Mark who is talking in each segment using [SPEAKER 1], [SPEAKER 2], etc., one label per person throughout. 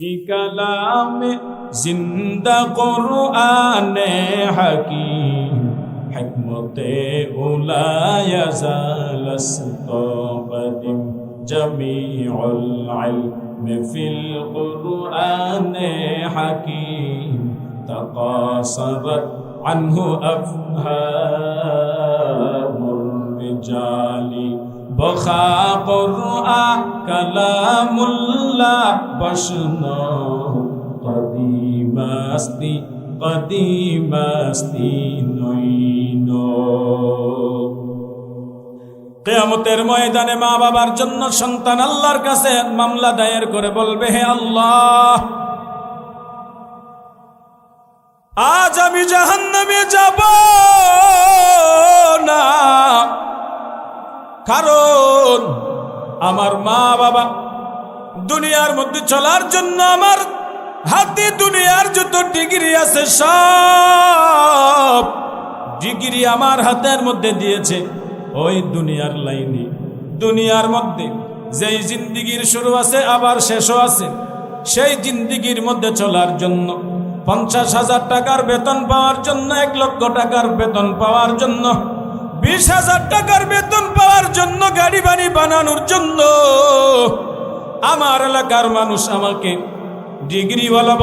[SPEAKER 1] कलाम जिंदा कुराने हकीम हिकमते उला यज़ालस्तो कदीम जमीउल इल्म फिल कुराने हकीम तकासरत अन्हु अफ़हामुर रिजाली बखा कुरआन कलामुल्लाह बशनो कदीमस्ती नईनो। কিয়ামতের ময়দানে মা বাবার জন্য সন্তান আল্লাহর কাছে মামলা দায়ের করে বলবে, হে আল্লাহ, আজ আমি জাহান্নামে যাব না, কারণ আমার মা বাবা দুনিয়ার মধ্যে চলার জন্য আমার হাতে দুনিয়ার যত ডিগ্রি আছে সব ডিগ্রি আমার হাতের মধ্যে দিয়েছে। ওই দুনিয়ার লাইনে, দুনিয়ার মধ্যে যেই জিন্দিগির শুরু আছে আবার শেষও আছে, সেই জিন্দিগির মধ্যে চলার জন্য 50,000 টাকার বেতন পাওয়ার জন্য, 1 লক্ষ টাকার বেতন পাওয়ার জন্য, 20,000 টাকার বেতন পাওয়ার জন্য, গাড়ি বাড়ি বানানোর জন্য আমার এলাকার মানুষ আমাকে ডিগ্রিওয়ালা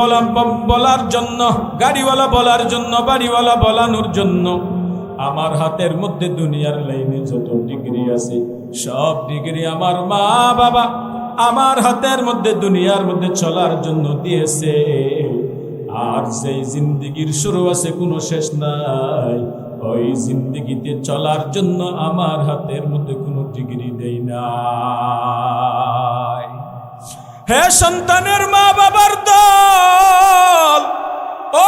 [SPEAKER 1] বলার জন্য, গাড়িওয়ালা বলার জন্য, বাড়িওয়ালা বলানোর জন্য আমার হাতের মধ্যে দুনিয়ার লাইনে যত ডিগ্রি আছে সব ডিগ্রি আমার মা বাবা আমার হাতের মধ্যে দুনিয়ার মধ্যে চলার জন্য দিয়েছে। আর যেই জিন্দিগির শুরু আছে কোনো শেষ নাই, ওই জিন্দিগিতে চলার জন্য আমার হাতের মধ্যে কোনো ডিগ্রি দেই নাই। হে সন্তানের মা বাবার দল, ও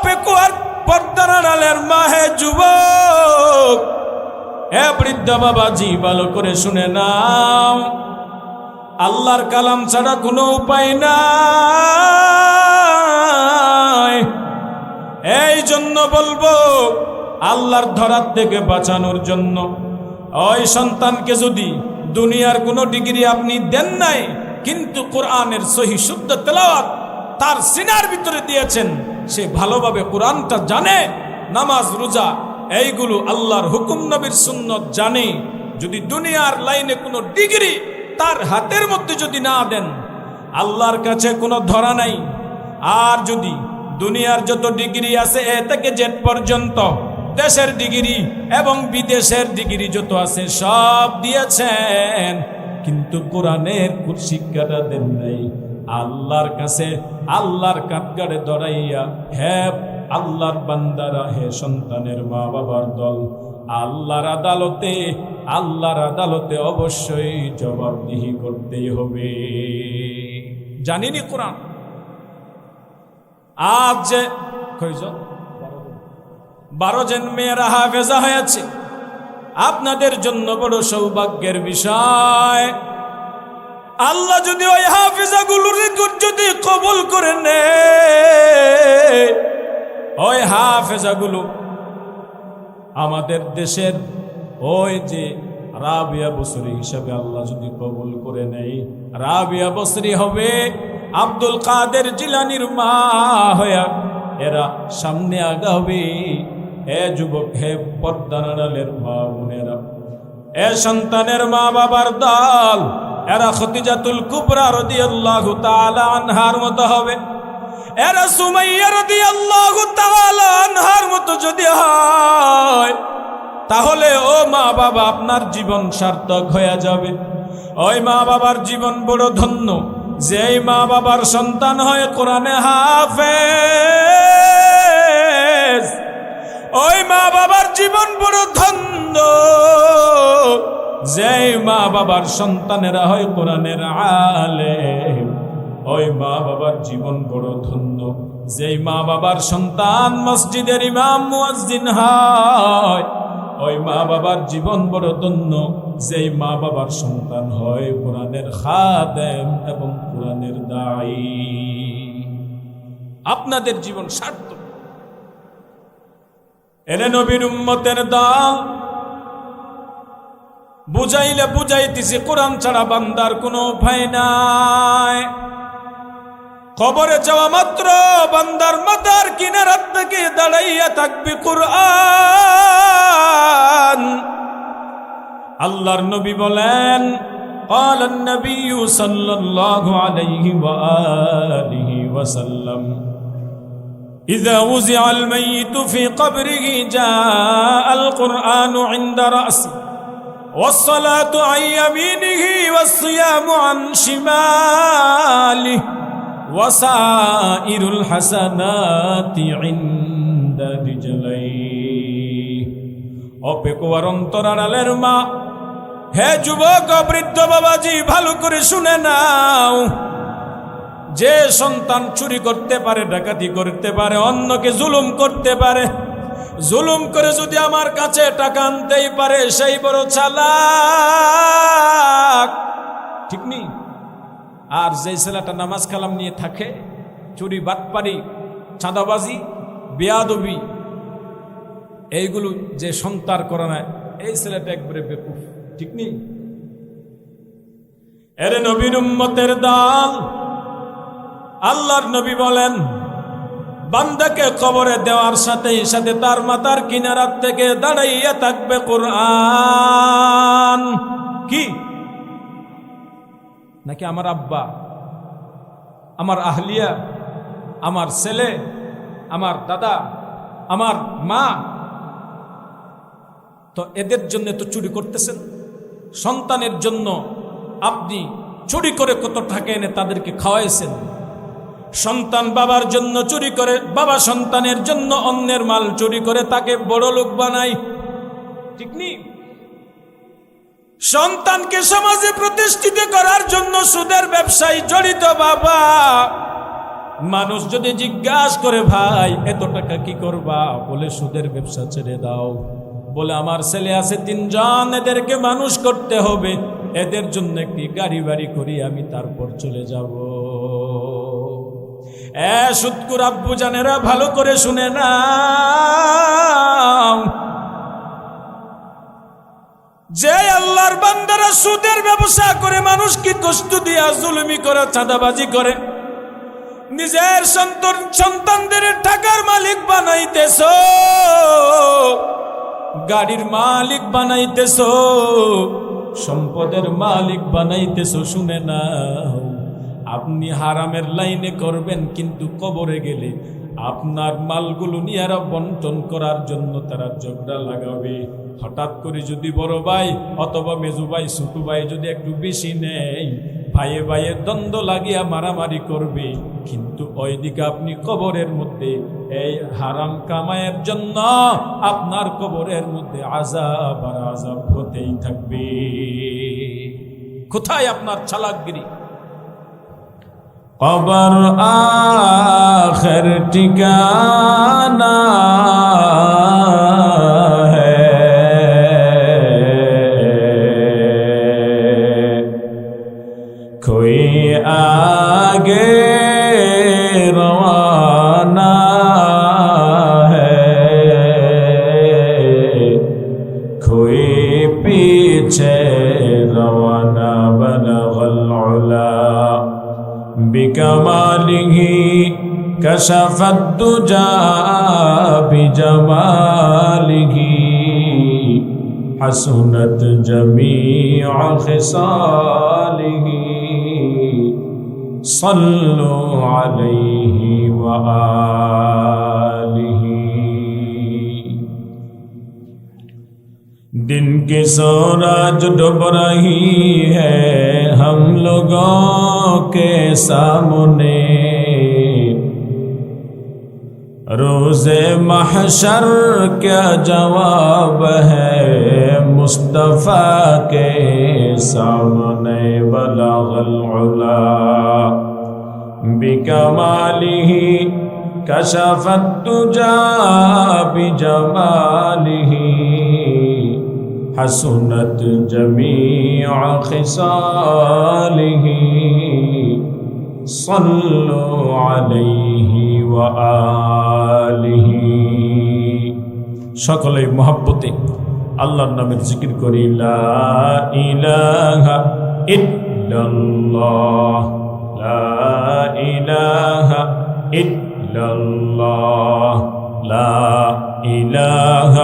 [SPEAKER 1] পেকুয়ার পর্দার আড়ালের মা, হে যুবক, হে বৃদ্ধ বাবাজি, ভালো করে শুনে নাও, আল্লাহর কালাম ছাড়া কোনো উপায় নাই। এই জন্য বলবো, আল্লাহর ধরার থেকে বাঁচানোর জন্য ওই সন্তানকে যদি দুনিয়ার কোনো ডিগ্রি আপনি দেন নাই, কিন্তু কোরআনের সহি শুদ্ধ তেলাওয়াত তার সিনার ভিতরে দিয়েছেন, সে ভালোভাবে কোরআনটা জানে, নামাজ রোজা এইগুলো আল্লাহর হুকুম নবীর সুন্নত জানে, যদি দুনিয়ার লাইনে কোনো ডিগ্রি তার হাতের মধ্যে যদি না দেন, আল্লাহর কাছে কোনো ধরা নাই। আর যদি দুনিয়ার যত ডিগ্রি আছে এ থেকে জেড পর্যন্ত, দেশের ডিগ্রি এবং বিদেশের ডিগ্রি যত আছে সব দিয়েছেন, কিন্তু কোরআনের শিক্ষাটা দেন নাই। আল্লাহর কাছে আল্লাহর কাঠগড়ে দড়াইয়া, হে আল্লাহর বান্দারা, হে সন্তানের মা বাবার দল, আল্লাহর আদালতে অবশ্যই জবাবদিহি করতেই হবে। জানিনি কোরআন আজ যে 12 জন মেয়েরা হাফেজা হয়েছে, আপনাদের জন্য বড় সৌভাগ্যের বিষয়। আল্লাহ যদি ওই হাফেজাগুলোর যদি কবুল করে নেয়, ওই হাফেজাগুলো আমাদের দেশের ওই যে রাবিয়া বসরি হিসাবে আল্লাহ যদি কবুল করে নেয়, রাবিয়া বসরি হবে আব্দুল কাদের জিলানির মা হইয়া এরা সামনে আগাবে। হে যুবক, হে পর্দার আড়ালের মা বোনেরা, এ সন্তানের মা বাবার দল, এরা খদিজাতুল কুবরা রাদিয়াল্লাহু তাআলা আনহার মতো হবে, এরা সুমাইয়া রাদিয়াল্লাহু তাআলা আনহার মতো যদি হয়, তাহলে ও মা বাবা আপনার জীবন সার্থক হয়ে যাবে। ওই মা বাবার জীবন বড় ধন্য, যেই মা বাবার সন্তান হয় কোরআনে হাফেজ, ওই মা বাবার জীবন বড় ধন্য, যেই মা বাবার সন্তানেরা হয় কোরআনের আলেম, ওই মা বাবার জীবন বড় ধন্য, যেই মা বাবার সন্তান মসজিদের ইমাম মুয়াজ্জিন হয়, ওই মা বাবার জীবন বড় ধন্য, যেই মা বাবার সন্তান হয় কোরআনের খাদেম এবং কোরআনের দায়ী। আপনাদের জীবন সার্থক। এরে নবীর উম্মতের দল, বুঝাইলে বুঝাইতেছি কোরআন ছাড়া বান্দার কোনো উপায় নাই। কবরে যাওয়া মাত্র বান্দার মাথার কিনারাত থেকে দাঁড়াইয়া থাকবে কুরআন। আল্লাহর নবী বলেন, قال النبي صلى الله عليه وآله وسلم إذا وزع الميت في قبره جاء القرآن عند رأسه والصلاة عن يمينه والصيام عن شماله وسائر الحسنات عند رجليه। অপেক্ষার অন্তরালের মা, হে যুবক বৃদ্ধ বাবাজি, ভালো করে শুনে নাও। যে সন্তান চুরি করতে পারে, ডাকাতি করতে পারে, অন্যকে জুলুম করতে পারে, জুলুম করে যদি আমার কাছে টাকা আনতেই পারে, সেই বড় চালাক, ঠিক নেই? আর যে ছেলেটা নামাজ কালাম নিয়ে থাকে, চুরি বাটপারি চাঁদাবাজি বেয়াদবি এইগুলো যে সন্তান করে না, এই ছেলেটা একবারে বেকুফ, ঠিক নেই? এর নবীর উম্মতের দল, আল্লাহর নবী বলেন, বান্দাকে কবরে দেওয়ার সাথে সাথে তার মাথার কিনারাত থেকে দাঁড়াইয়া থাকবে কুরআন। কি নাকি আমার আব্বা, আমার আহলিয়া, আমার ছেলে, আমার দাদা, আমার মা, তো এদের জন্য তো চুরি করতেছেন। সন্তানের জন্য আপনি চুরি করে কত টাকা এনে তাদেরকে খাওয়াইছেন। সন্তান বাবার জন্য চুরি করে, বাবা সন্তানের জন্য অন্যের মাল চুরি করে তাকে বড় লোক বানায়, ঠিক নেই? সন্তানকে সমাজে প্রতিষ্ঠিত করার জন্য সুদের ব্যবসায় জড়িত বাবা। মানুষ যদি জিজ্ঞাসা করে, ভাই এত টাকা কি করবা? বলে সুদের ব্যবসা ছেড়ে দাও। বলে আমার ছেলে আছে 3 জন, এদেরকে মানুষ করতে হবে, এদের জন্য একটি গাড়ি বাড়ি করি, আমি তারপর চলে যাব। সুদকুর আব্বু জানেরা, ভালো করে শুনে না, যে আল্লাহর বান্দারা সুদের ব্যবসা করে, মানুষকে কষ্ট দিয়া জুলুমি করে, চাঁদাবাজি করে, নিজের সন্তানদের টাকার মালিক বানাইতেছো, গাড়ির মালিক বানাইতেছো, সম্পদের মালিক বানাইতেছো। শুনে নাও, আপনি হারামের লাইনে করবেন, কিন্তু কবরে গেলে আপনার মালগুলো নিয়ে বন্টন করার জন্য তারা ঝগড়া লাগাবে। হঠাৎ করে যদি বড় ভাই অথবা মেজু ভাই, ছোট ভাই যদি একটু বেশি নেয়, ভাইয়ে ভাইয়ের দ্বন্দ্ব লাগিয়া মারামারি করবে। কিন্তু ওইদিকে আপনি কবরের মধ্যে এই হারাম কামায়ের জন্য আপনার কবরের মধ্যে আযাব আর আযাব হতেই থাকবে। কোথায় আপনার চালাকগিরি? কবর আখির ঠিকানা कोई आगे रवाना है, कोई पीछे रवाना। बलगल उला बिकमालिही कशफत दुजा बिजमालिही हसनत जमीअ खिसालिही सल्लु अलैहि व आलिहि। दिन की सूरज डूब रही है हम लोगों के सामने, रोज़े महशर क्या जवाब है मुस्तफ़ा के सामने। बलगल उला बिकमालिही कशफत दुजा बिजमालिही हसनत जमीअ खिसालिही सल्लु अलैहि व आलिहि। সকলে মহব্বতে আল্লাহর নামের জিকির করি, লা ইলাহা ইল্লাল্লাহ لا إله إلا الله لا إله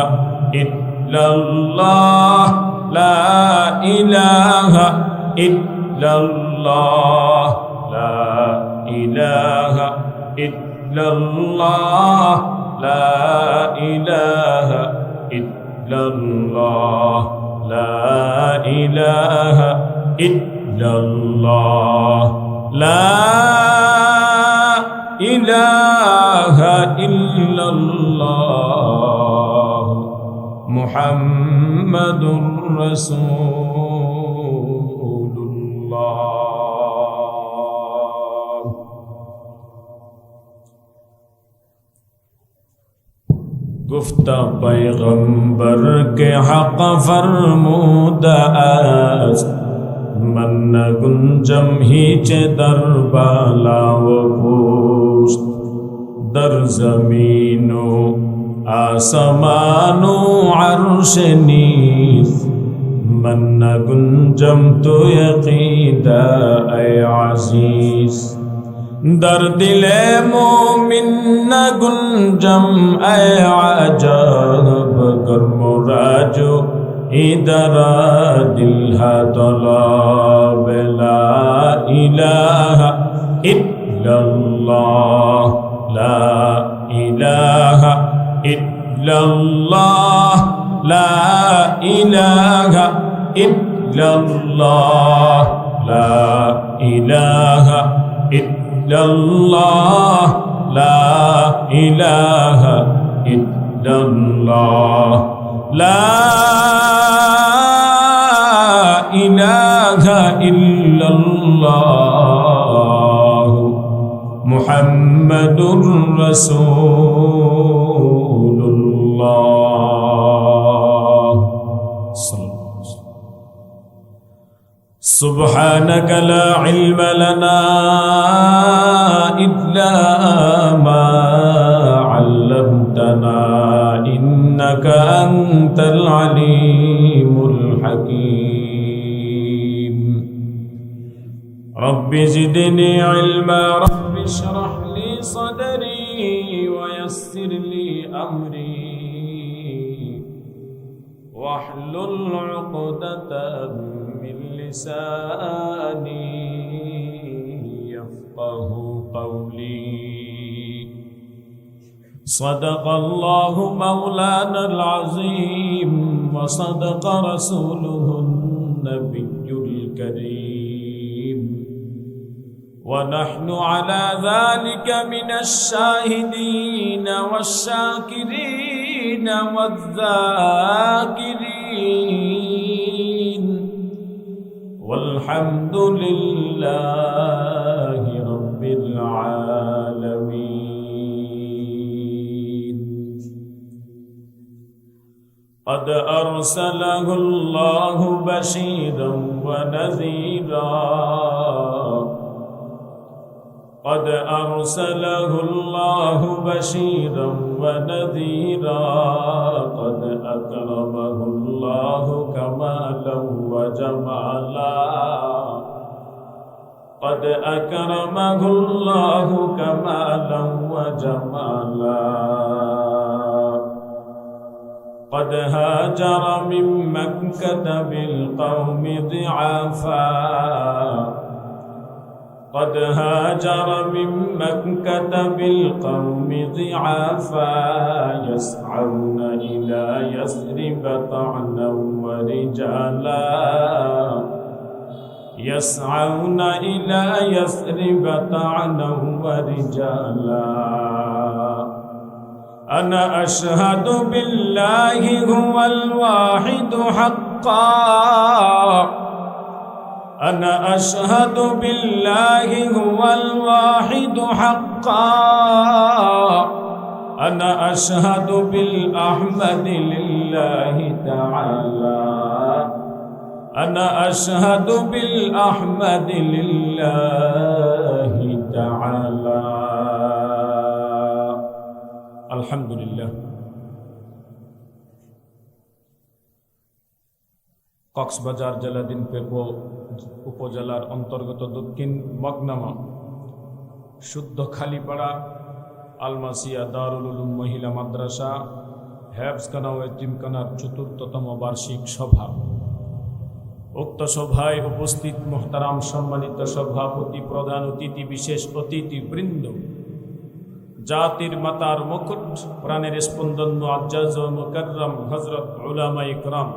[SPEAKER 1] إلا الله لا إله إلا الله لا إله إلا الله لا إله إلا الله لا إله إلا الله لا إله إلا الله محمد رسول الله گفتہ پیغمبر کے حق فرموده است من نگنجم هیچ در بالا و پشت در زمین و آسمان و عرش نیز من نگنجم تو یقیدا ای عزیز در دل مومن نگنجم ای عجب گر مراجو ادرا دل ہے طلب لا الہ الا اللہ لا الہ الا اللہ لا الہ الا اللہ لا الہ الا اللہ لا الہ الا اللہ لا إله إلا الله محمد رسول الله سبحانك لا علم لنا إلا ما علمتنا إنك أنت العليم الحكيم رب زدني علما رب اشرح لي صدري ويسر لي أمري واحلل عقدة من لساني يفقه قولي صدق الله مولانا العظيم وصدق رسوله النبي الكريم ونحن على ذلك من الشاهدين والشاكرين والذاكرين والحمد لله رب العالمين قد أرسله الله بشيرا ونذيرا قد أرسله الله بشيرا ونذيرا قد أكرمه الله كمالا وجمالا قد أكرمه الله كمالا وجمالا قد هاجر من مكة بالقوم ضعافا قد هاجر من مكة بالقوم ضعافا يسعون إلى يثرب طعنا ورجالا يسعون إلى يثرب طعنا ورجالا أنا أشهد بالله هو الواحد حقا أنا أشهد بالله هو الواحد حقا أنا أشهد بالأحمد لله تعالى أنا أشهد بالأحمد لله تعالى الحمد لله কক্সবাজার জেলাধীন পেপো উপজেলার অন্তর্গত দক্ষিণ মগনামা শুদ্ধ খালিপাড়া আলমাসিয়া দারুল উলুম মহিলা মাদ্রাসা হেফজখানা ও এতিমখানার ৪র্থতম বার্ষিক সভা। উক্ত সভায় উপস্থিত মোহতারাম সম্মানিত সভাপতি, প্রধান অতিথি, বিশেষ অতিথিবৃন্দ, জাতির মাতার মুকুট, প্রাণের স্পন্দন মুআজ্জাজ ও মুকাররম হযরত উলামায়ে কেরাম,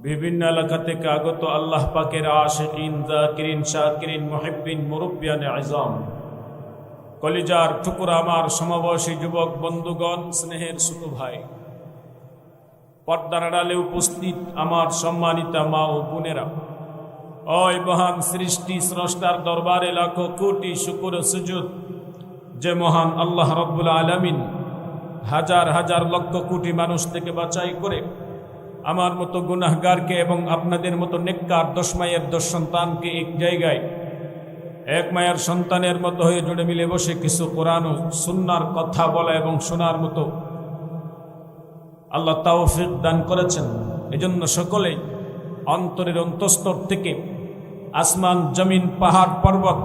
[SPEAKER 1] বিভিন্ন এলাকা থেকে আগত আল্লাহ পাকের আশিকিন, যাকিরিন, শাকিরিন, মুহিব্বিন, মুরব্বিয়ানে আযম, কলিজার টুকরা আমার সমবয়সী যুবক বন্ধুগণ, স্নেহের ছোট ভাই, পর্দার আড়ালে উপস্থিত আমার সম্মানিতা মা ও বোনেরা, ওই মহান সৃষ্টি স্রষ্টার দরবারে লাখো কোটি শুকর ও সুজুদ যে মহান আল্লাহ রাব্বুল আলামিন হাজার হাজার লক্ষ কোটি মানুষ থেকে বাছাই করে আমার মতো গুনাহগারকে এবং আপনাদের মতো নেককার 10 মায়ের 10 সন্তানকে এক জায়গায় এক মায়ের সন্তানের মতো হয়ে জুড়ে মিলে বসে কিছু কোরআন ও সুন্নাহর কথা বলা এবং শোনার মতো আল্লাহ তাওফিক দান করেছেন। এজন্য সকলেই অন্তরের অন্তঃস্তর থেকে আসমান, জমিন, পাহাড়, পর্বত,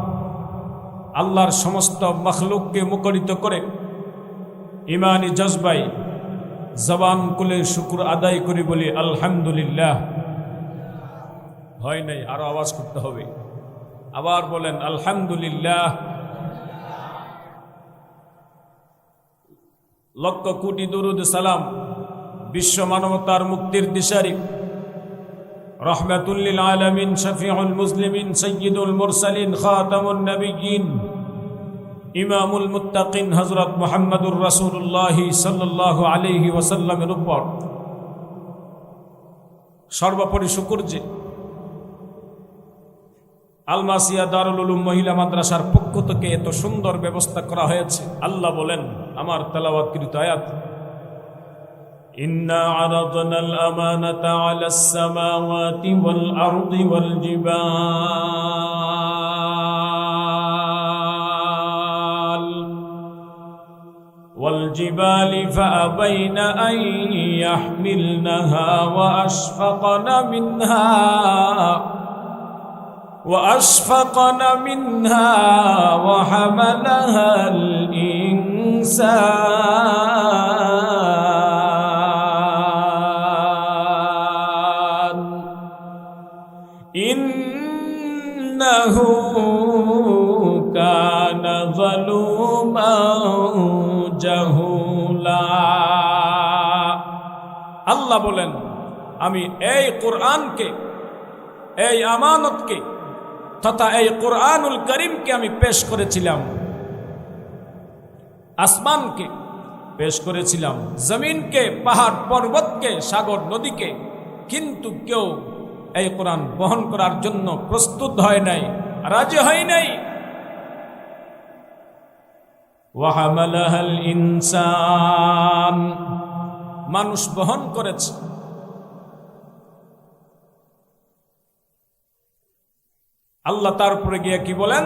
[SPEAKER 1] আল্লাহর সমস্ত মখলুককে মুখরিত করে ইমানি জজবায় জবান কুলে শুকর আদায় করি বলি আলহামদুলিল্লাহ। হয় নাই, আরো আওয়াজ করতে হবে, আবার বলেন আলহামদুলিল্লাহ। লক্ষ কোটি দুরুদ সালাম বিশ্ব মানবতার মুক্তির দিশারি, রহমাতুল লিল আলামিন, শফিউল মুসলিমিন, সাইয়্যিদুল মুরসালিন, খাতামুন নবিয়্যিন, ইমামুল মুত্তাকিন হযরত মুহাম্মদুর রাসূলুল্লাহ সাল্লাল্লাহু আলাইহি ওয়াসাল্লামের উপর সর্বোপরি শুকর যে আলমাসিয়া দারুল উলুম মহিলা মাদ্রাসার পক্ষ থেকে এত সুন্দর ব্যবস্থা করা হয়েছে। আল্লাহ বলেন আমার তেলাওয়াতকৃত আয়াত, ইন্না আরাদনাল আমানাতা আলাস সামাওয়াতি ওয়াল আরদি ওয়াল والجبال فأبين أن يحملنها وأشفقن منها وحملها الإنسان إنه كان ظلوما জাহুলা। আল্লাহ বলেন আমি এই কোরআনকে, এই আমানতকে তথা এই কোরআনুল করিমকে আমি পেশ করেছিলাম, আসমানকে পেশ করেছিলাম, জমিনকে, পাহাড় পর্বতকে, সাগর নদীকে, কিন্তু কেউ এই কোরআন বহন করার জন্য প্রস্তুত হয় নাই, রাজি হয় নাই। ওয়াহামালাহাল ইনসান, মানুষ বহন করেছে। আল্লাহ তারপরে গিয়ে কি বলেন,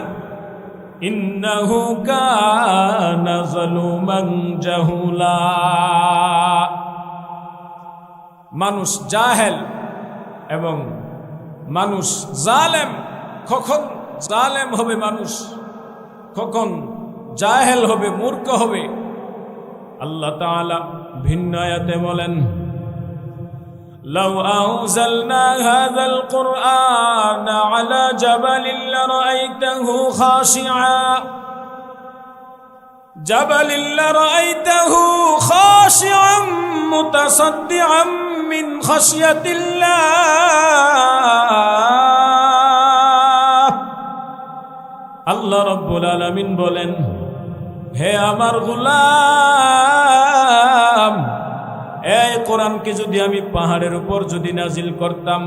[SPEAKER 1] ইন্নাহু কানা যালুমান জাহুলা, মানুষ জাহেল এবং মানুষ জালেম। কখন জালেম হবে মানুষ, কখন জাহেল হবে, মূর্খ হবে। আল্লাহ তাআলা ভিন্ন আয়াতে বলেন, লাউ আনজালনা হাযাল কুরআনা আলা জাবালিন লারাআইতাহু খাশিআন মুতাসাদ্দিআন মিন খাশিয়াতিল্লাহ। আল্লাহ রাব্বুল আলামিন বলেন, হে আমার গোলাম, এই কোরআনকে যদি আমি পাহাড়ের উপর যদি নাজিল করতাম,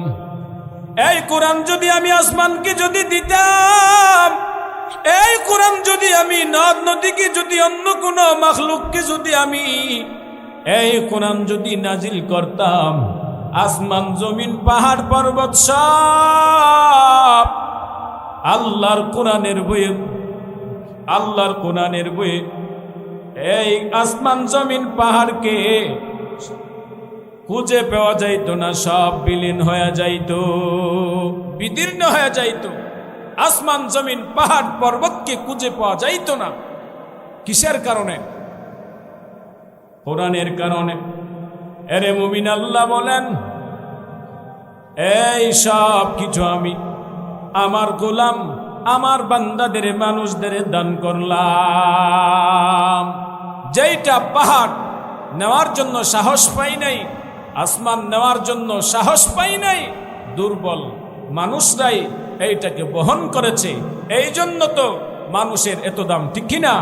[SPEAKER 1] এই কোরআন যদি আমি আসমানকে যদি দিতাম, এই কোরআন যদি আমি নদ নদীকে, যদি অন্য কোনো মাখলুককে যদি আমি এই কোরআন যদি নাজিল করতাম, আসমান, জমিন, পাহাড়, পর্বত সব আল্লাহর কোরআনের বইয়ে, আল্লাহর কোরআনের বইয়ে এই আসমান, জমিন, পাহাড়কে খুঁজে পাওয়া যাইতো না, সব বিলীন হয়ে যাইতো, বিদীর্ণ হয়ে যাইতো। আসমান জমিন পাহাড় পর্বতকে খুঁজে পাওয়া যাইতো না। কিসের কারণে? কোরআনের কারণে। এরে মুমিন, আল্লাহ বলেন এই সব কিছু আমি আমার গোলাম, আমার বান্দাদের, মানুষদের দান করলাম। যেইটা পাহাড় নেওয়ার জন্য সাহস পাই নাই, আসমান নেওয়ার জন্য সাহস পাই নাই, দুর্বল মানুষরাই এইটাকে বহন করেছে। এই জন্য তো মানুষের এত দাম, ঠিক কিনা?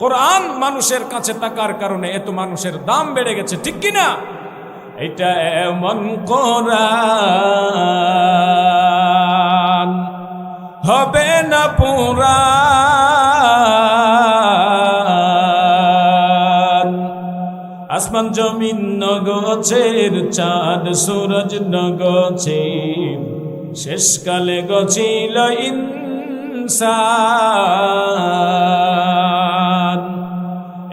[SPEAKER 1] কোরআন মানুষের কাছে থাকার কারণে এত মানুষের দাম বেড়ে গেছে, ঠিক কিনা? এটা এমন কোরআন হবে না পুরান। আসমান জমিন নগছের, চাঁদ সূরজ নগছে, শেষকালে গছিল ইনসান।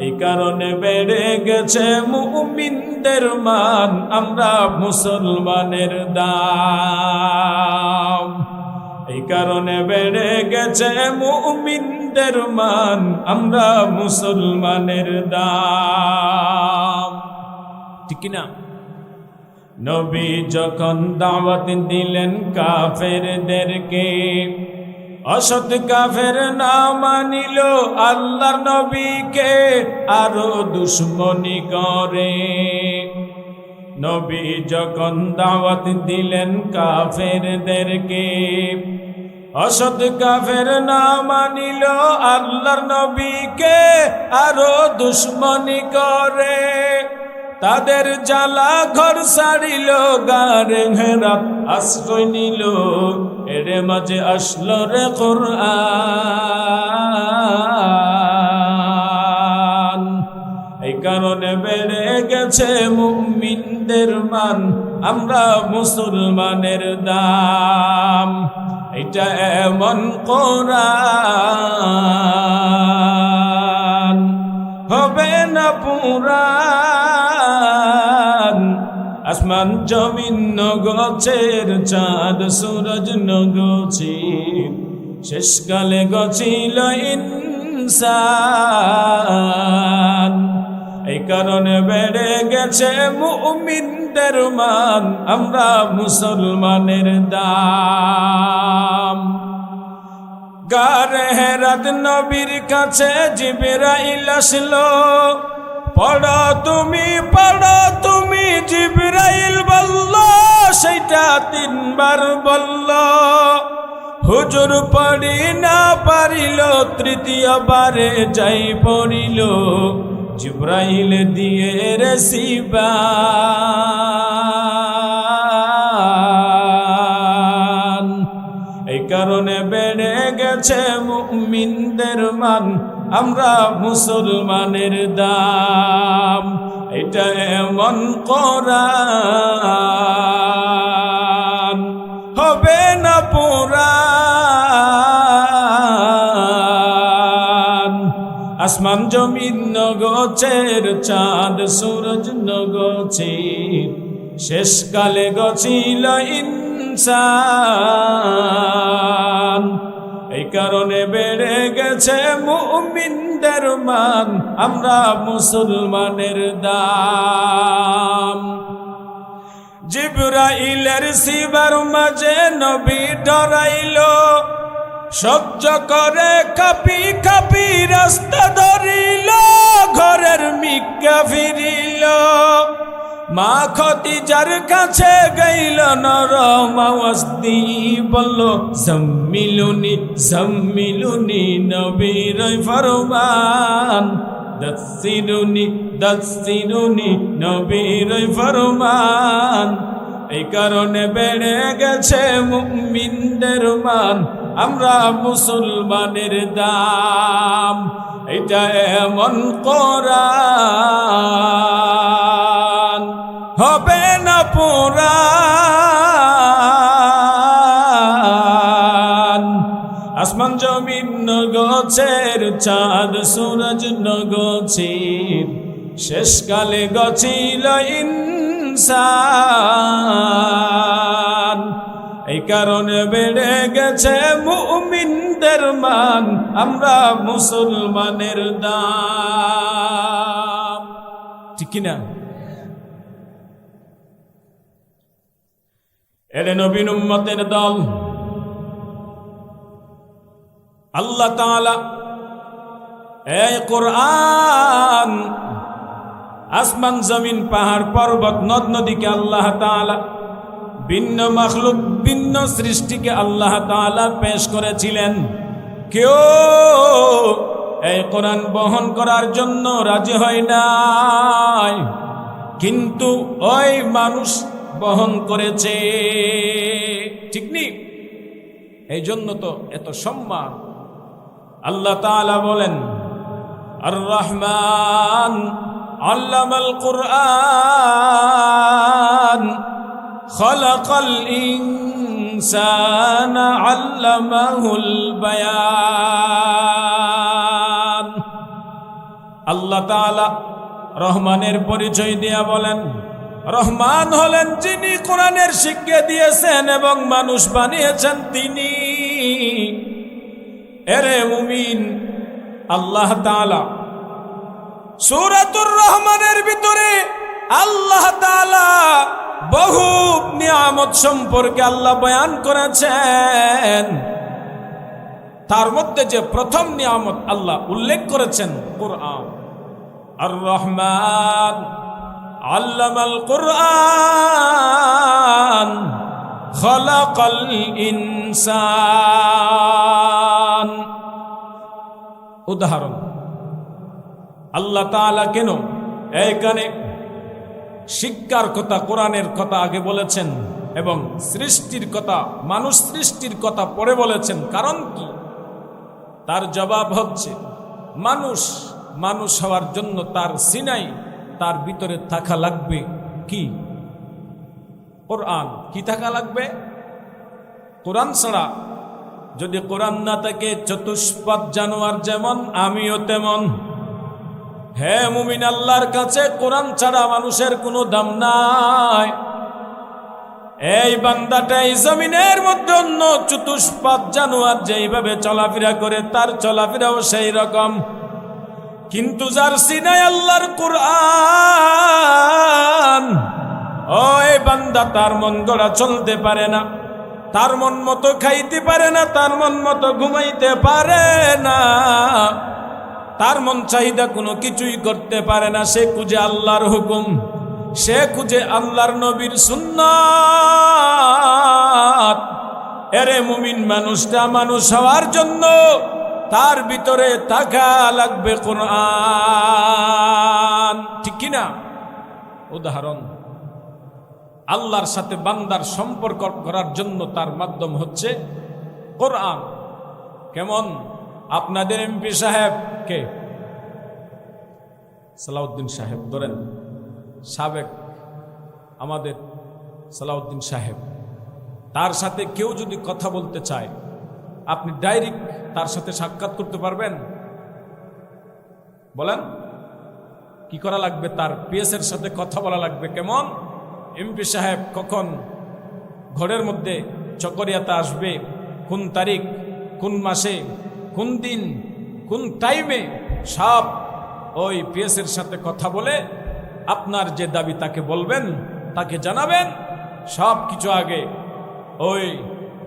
[SPEAKER 1] এই কারণে বেড়ে গেছে মুমিনদের মান, আমরা মুসলমানের দাম। এই কারণে বেড়ে গেছে মুমিনদের মান, আমরা মুসলমানের দাম, ঠিক কিনা? নবী যখন দাওয়াত দিলেন কাফেরদেরকে, অসৎ কাফের না মানিল আল্লাহর নবীকে, আরো দুশ্মনী করে। নবী যখন দাওয়াত দিলেন কাফেরদেরকে, অসৎ কাফের না মানিল আল্লাহর নবীকে, আরো দুশ্মনী করে। তাদের জ্বালা ঘর ছাড়িল, গারে হেরাত আশ্রয় নিল, এর মাঝে আসলো রে কোরআন। এই কারণে বেড়ে গেছে মুমিনদের মান, আমরা মুসলমানের দাম। এটা এমন কোরআন হবে না পুরান। আসমান জমিন নগছের, চাঁদ সূরজ নগছে, শেষকালে গছিল ইনসান। এই কারণে বেড়ে গেছে মুমিনদের মান, আমরা মুসলমানের দাম। গারে হেরাত নবীর কাছে জিবরাইল আসলো, পড়ো তুমি, পড়ো তুমি, জিবরাইল বলল, সেইটা 3 বার বলল। হুজুর পড়ি না পারিল, 3য় বারে যাই পড়িল, জিবরাইল দিয়ে রেসিবান। এই কারণে বেড়ে গেছে মুমিনদের মান, আমরা মুসলমানের দাম। এটা এমন কোরআন হবে না পুরান। আসমান জমিন নগছের, চাঁদ সূরজ নগছে, শেষকালে গছিল ইনসান। এই কারণে বেড়ে গেছে মুমিনদের মান, আমরা মুসলমানের দাম। জিবরাইলের সিবার মাঝে নবী ডরাইল, সহ্য করে কাঁপি কাঁপি রাস্তা ধরিল, ঘরের মিকা ফিরিল। মা খদিজার কাছে গইল, নরম আওয়াজ দিয়ে বলল, জাম্মিলুনি জাম্মিলুনি, নবীর ফরমান। দাসসিরুনি দাসসিরুনি, নবীর ফরমান। এই কারণে বেড়ে গেছে মুমিনদের মান, আমরা মুসলমানের দাম। এটা এমন কোরআন হবে না পুরান। আসমান জমিন নগছের, চাঁদ সূরজ নগছে, শেষকালে গছিল ইনসান। এই কারণে বেড়ে গেছে মুমিনদের মান, আমরা মুসলমানের দাম। ঠিক কিনা? এর নবীন উম্মতের দল। আল্লাহ তাআলা এই কোরআন, আসমান জমিন পাহাড় পর্বত নদ নদীকে আল্লাহ তাআলা, ভিন্ন মাখলুক ভিন্ন সৃষ্টিকে আল্লাহ তাআলা পেশ করেছিলেন। কেউ এই কোরআন বহন করার জন্য রাজি হয় নাই, কিন্তু ওই মানুষ বহন করেছে। ঠিক নি? এই জন্য তো এত সম্মান। আল্লাহ তাআলা বলেন, আর রহমান আল্লামাল কুরআন খালাকাল ইনসানা আল্লামাহুল বায়ান। আল্লাহ তাআলা রহমানের পরিচয় দিয়া বলেন, রহমান হলেন যিনি কোরআনের শিক্ষা দিয়েছেন এবং মানুষ বানিয়েছেন তিনি। এরে মুমিন, আল্লাহ তাআলা সূরাতুর রহমানের ভিতরে আল্লাহ তাআলা বহু নিয়ামত সম্পর্কে আল্লাহ বয়ান করেছেন। তার মধ্যে যে প্রথম নিয়ামত আল্লাহ উল্লেখ করেছেন কোরআন। আর রহমান আল্লামাল কুরআন খালাকাল ইনসান। উদাহরণ, আল্লাহ তাআলা কেন এইখানে শিক্ষার কথা, কোরআনের কথা আগে বলেছেন এবং সৃষ্টির কথা, মানুষ সৃষ্টির কথা পরে বলেছেন? কারণ কি? তার জবাব হচ্ছে, মানুষ হওয়ার জন্য তার সিনাই, তার ভিতরে থাকা লাগবে কি? কোরআন। কি থাকা লাগবে? কোরআন ছাড়া, যদি কোরআন না থাকে, চতুষ্পাদ জানোয়ার যেমন আমিও তেমন। হে মুমিন, আল্লাহর কাছে কোরআন ছাড়া মানুষের কোনো দাম নাই। এই বান্দাটা এই জমিনের মধ্যে অন্য চতুষ্পাদ জানোয়ার যেইভাবে চলাফেরা করে, তার চলাফেরাও সেই রকম। কিন্তু যার সিনায় আল্লাহর কোরআন, ওই বান্দা তার মন গড়া চলতে পারে না, তার মন মতো খাইতে পারে না, তার মন মতো ঘুমাইতে পারে না, তার মন চাহিদা কোনো কিছুই করতে পারে না। সে খুঁজে আল্লাহর হুকুম, সে খুঁজে আল্লাহর নবীর সুন্নাত। এরে মুমিন, মানুষটা মানুষ হওয়ার জন্য তার ভিতরে থাকা লাগবে কোরআন। ঠিক কিনা? উদাহরণ, আল্লাহর সাথে বান্দার সম্পর্ক করার জন্য তার মাধ্যম হচ্ছে কোরআন। কেমন? আপনাদের এমপি সাহেব কে? সালাউদ্দিন সাহেব ধরেন, সাবেক আমাদের সালাউদ্দিন সাহেব। তার সাথে কেউ যদি কথা বলতে চায়, আপনি ডাইরেক্ট তার সাথে সাক্ষাৎ করতে পারবেন? বলেন, কি করা লাগবে? তার পিএসের সাথে কথা বলা লাগবে। কেমন? এমপি সাহেব কখন ঘরের মধ্যে চকরিয়াতে আসবে, কোন তারিখ, কোন মাসে, কোন দিন, কোন টাইমে, সব ওই পিএসের সাথে কথা বলে আপনার যে দাবি তাকে বলবেন, তাকে জানাবেন। সব কিছু আগে ওই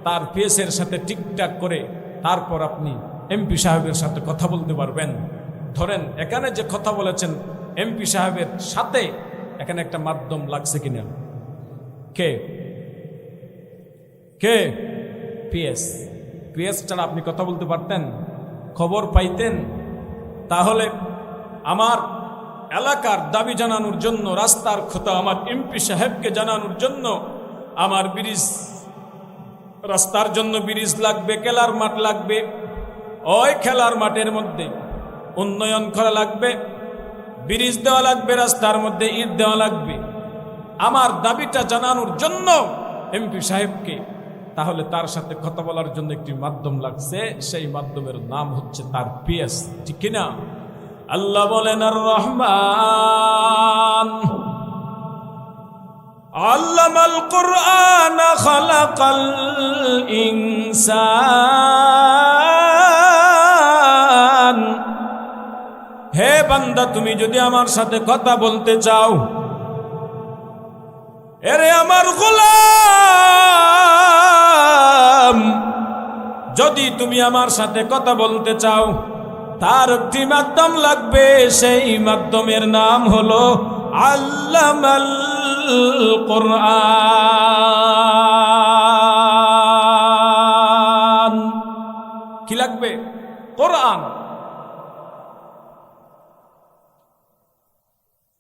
[SPEAKER 1] তার পিএসের সাথে ঠিকঠাক করে তারপর আপনি এমপি সাহেবের সাথে কথা বলতে পারবেন। ধরেন এখানে যে কথা বলেছেন এমপি সাহেবের সাথে, এখানে একটা মাধ্যম লাগছে কিনা? কে? পিএস ছাড়া আপনি কথা বলতে পারতেন, খবর পাইতেন? তাহলে আমার এলাকার দাবি জানানোর জন্য, রাস্তার কথা আমার এমপি সাহেবকে জানানোর জন্য আমার ব্রিজ, রাস্তার জন্য ব্রিজ লাগবে, খেলার মাঠ লাগবে। ওই খেলার মাঠের মধ্যে উন্নয়ন করা লাগবে, ব্রিজ দেওয়া লাগবে, রাস্তার মধ্যে ইট দেওয়া লাগবে। আমার দাবিটা জানানোর জন্য এমপি সাহেবকে, তাহলে তার সাথে কথা বলার জন্য একটি মাধ্যম লাগছে। সেই মাধ্যমের নাম হচ্ছে তার পিএস। ঠিক কিনা? আল্লাহ বলেন, আর রহমান আল্লামাল কুরআন খালাকাল ইনসান। হে বান্দা, তুমি যদি আমার সাথে কথা বলতে চাও, এরে আমার গোলাম, যদি তুমি আমার সাথে কথা বলতে চাও, তার একটি মাধ্যম লাগবে। সেই মাধ্যমের নাম হলো আল্লামাল কুরআন। কি লাগবে? কোরআন।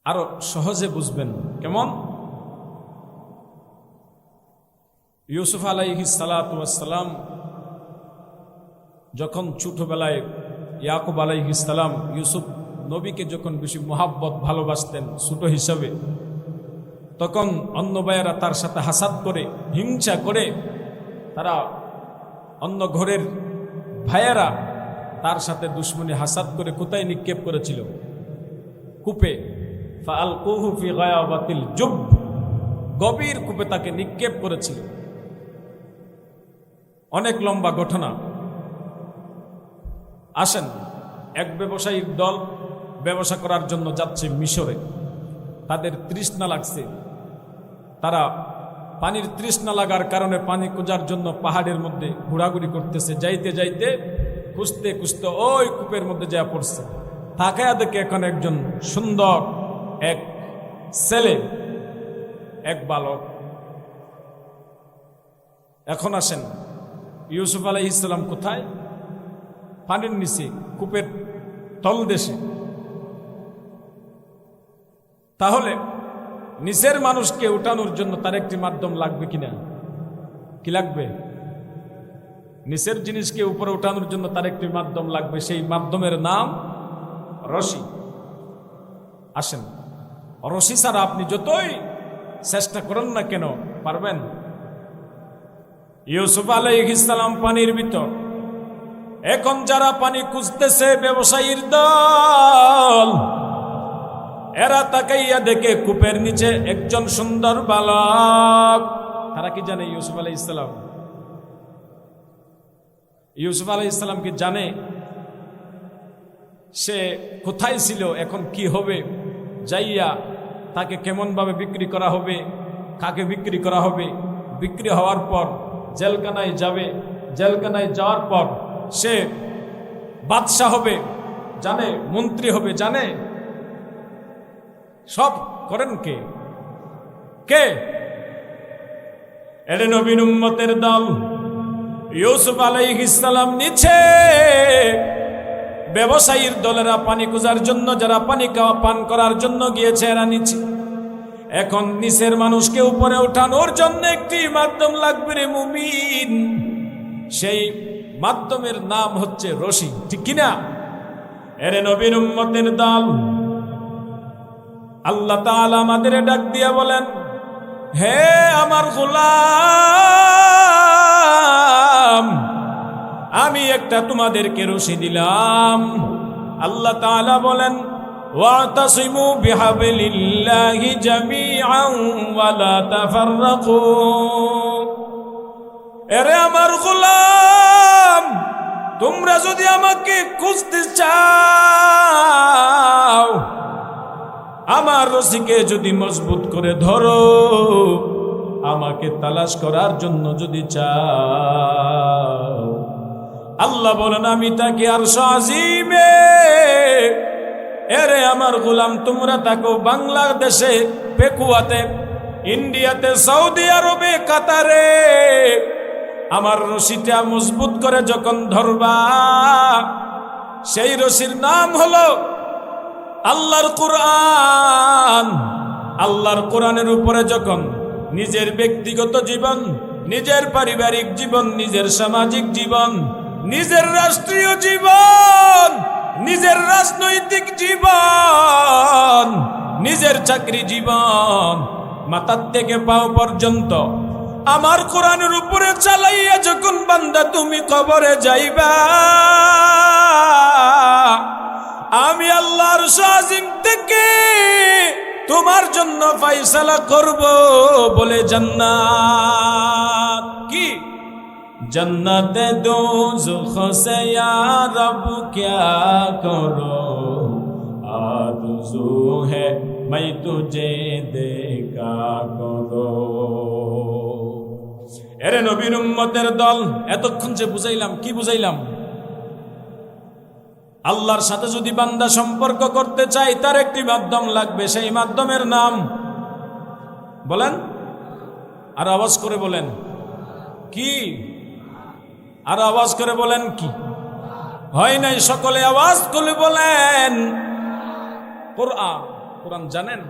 [SPEAKER 1] আরো সহজে বুঝবেন কেমন? ইউসুফ আলাইহিস সালাতু ওয়াস সালাম যখন ছোটবেলায়, ইয়াকুব আলাইহিস সালাম ইউসুফ নবীকে যখন বেশি মোহাব্বত ভালোবাসতেন ছোট হিসাবে, তখন অন্য ভাইয়েরা তার সাথে হাসাদ করে, হিংসা করে, তারা অন্য ঘরের ভাইয়েরা তার সাথে দুশ্মনী হাসাদ করে কোথায় নিক্ষেপ করেছিল? কূপে। ফাআলকুহু ফি গায়াবাতিল জুব, গভীর কূপে তাকে নিক্ষেপ করেছিল। অনেক লম্বা ঘটনা। আসেন, এক ব্যবসায়ীর দল ব্যবসা করার জন্য যাচ্ছে মিশরে। তাদের তৃষ্ণা লাগছে, তারা পানির তৃষ্ণা লাগার কারণে পানি খোঁজার জন্য পাহাড়ের মধ্যে ঘোরাঘুরি করতেছে। যাইতে যাইতে খুঁজতে খুঁজতে ওই কূপের মধ্যে যা পড়ছে। তাকায়া দেখে এখন একজন সুন্দর এক ছেলে, এক বালক। এখন আসেন, ইউসুফ আলাইহিস সালাম কোথায়? পানির নিচে, কূপের তলদেশে। তাহলে নিচের মানুষকে উঠানোর জন্য তার একটি মাধ্যম লাগবে কিনা? কি লাগবে? নিচের জিনিসকে উপরে উঠানোর জন্য তার একটি মাধ্যম লাগবে। সেই মাধ্যমের নাম রশি। আসেন, রশি ছাড়া আপনি যতই চেষ্টা করেন না কেন পারবেন? ইউসুফ আলাইহিস সালাম পানির ভিতর। এখন যারা পানি খুঁজতেছে, ব্যবসায়ীর দল, এরা তাকাইয়া দেখে কূপের নিচে একজন সুন্দর বালক। তারা কি জানে? ইউসুফ আলাইহিস সালাম। ইউসুফ আলাইহিস সালাম কি জানে সে কোথায় ছিল, এখন কি হবে, যাইয়া তাকে কেমন ভাবে বিক্রি করা হবে, কাকে বিক্রি করা হবে, বিক্রি হওয়ার পর জেলখানায় যাবে, জেলখানায় যাওয়ার পর সে বাদশাহ হবে জানে, মন্ত্রী হবে জানে। সব করেন কে? কে? এর নবীর উম্মতের দল। ইউসুফ আলাইহিস সালাম নিচে, ব্যবসায়ীর দলেরা পানি খোঁজার জন্য, যারা পানি খাওয়া পান করার জন্য গিয়েছে, এরা নিচে। এখন নিচের মানুষকে উপরে উঠানোর জন্য একটি মাধ্যম লাগবে রে মুমিন। সেই মাধ্যমের নাম হচ্ছে রশি, ঠিক কিনা? এরে নবীর উম্মতের দল, আল্লাহ তাআলা আমাদের ডাক দিয়া বলেন, হে আমার গোলাম, আমি একটা তোমাদেরকে রশি দিলাম। আল্লাহ তাআলা বলেন, ওয়াতাসিমু বিহাবলিল্লাহি জামিআন ওয়া লা তাফাররাকু। এরে আমার গোলাম, তোমরা যদি আমাকে খুঁজতে চাও, আমার রশিকে যদি মজবুত করে ধরো, আমাকে তালাশ করার জন্য যদি চাও, আল্লাহ বলেন আমি তাকে আরশ আজিমে। এরে আমার গোলাম, তোমরা থাকো বাংলাদেশে, পেকুয়াতে, ইন্ডিয়াতে, সৌদি আরবে, কাতারে, আমার রশিটা মজবুত করে যখন ধরবা, সেই রশির নাম হলো আল্লাহর কোরআন। আল্লাহর কোরআনের উপরে যখন নিজের ব্যক্তিগত জীবন, নিজের পারিবারিক জীবন, নিজের সামাজিক জীবন, নিজের রাষ্ট্রীয় জীবন, নিজের রাজনৈতিক জীবন, নিজের চাকরি জীবন, মাথার থেকে পাও পর্যন্ত আমার কোরআনের উপরে চালাইয়া যখন বান্দা তুমি কবরে যাইবা, আমি আল্লাহর আরশ আজিম থেকে তোমার জন্য ফয়সালা করব বলে জান্নাত কি जन्नत दोज़ख से या रब क्या करो आरज़ू है मैं तुझे देखा करो। এরে নবীর উম্মতের দল, এতক্ষণ যে বুঝাইলাম, কি বুঝাইলাম? আল্লাহর সাথে যদি বান্দা সম্পর্ক করতে চাই তার একটি মাধ্যম লাগবে, সেই মাধ্যমের নাম বলেন, আর আওয়াজ করে বলেন কি, আর আওয়াজ করে বলেন কি? হয় নাই সকলে আওয়াজ করে বলেন কোরআন। কোরআন জানেন?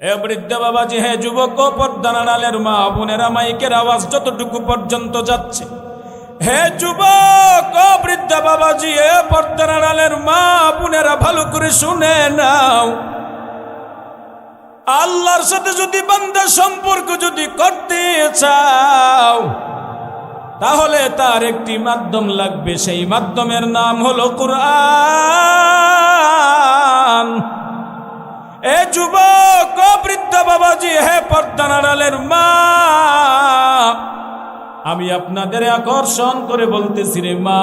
[SPEAKER 1] এ বৃদ্ধ বাবাজি, হে যুবক, পর্দার আড়ালের মা বোনেরা, মাইকের আওয়াজ যতটুকু পর্যন্ত যাচ্ছে, হে যুবক, বৃদ্ধ বাবাজি, হে পর্দার আড়ালের মা বোনেরা, ভালো করে শুনে নাও। আল্লাহর সাথে যদি বান্দা সম্পর্ক যদি করতে চাও তাহলে তার একটি মাধ্যম লাগবে, সেই মাধ্যমের নাম হলো কোরআন। এ যুবক, বৃদ্ধ বাবাজি, হে পর্দার আড়ালের মা, আমি আপনাদের আকর্ষণ করে বলতেছি রে মা,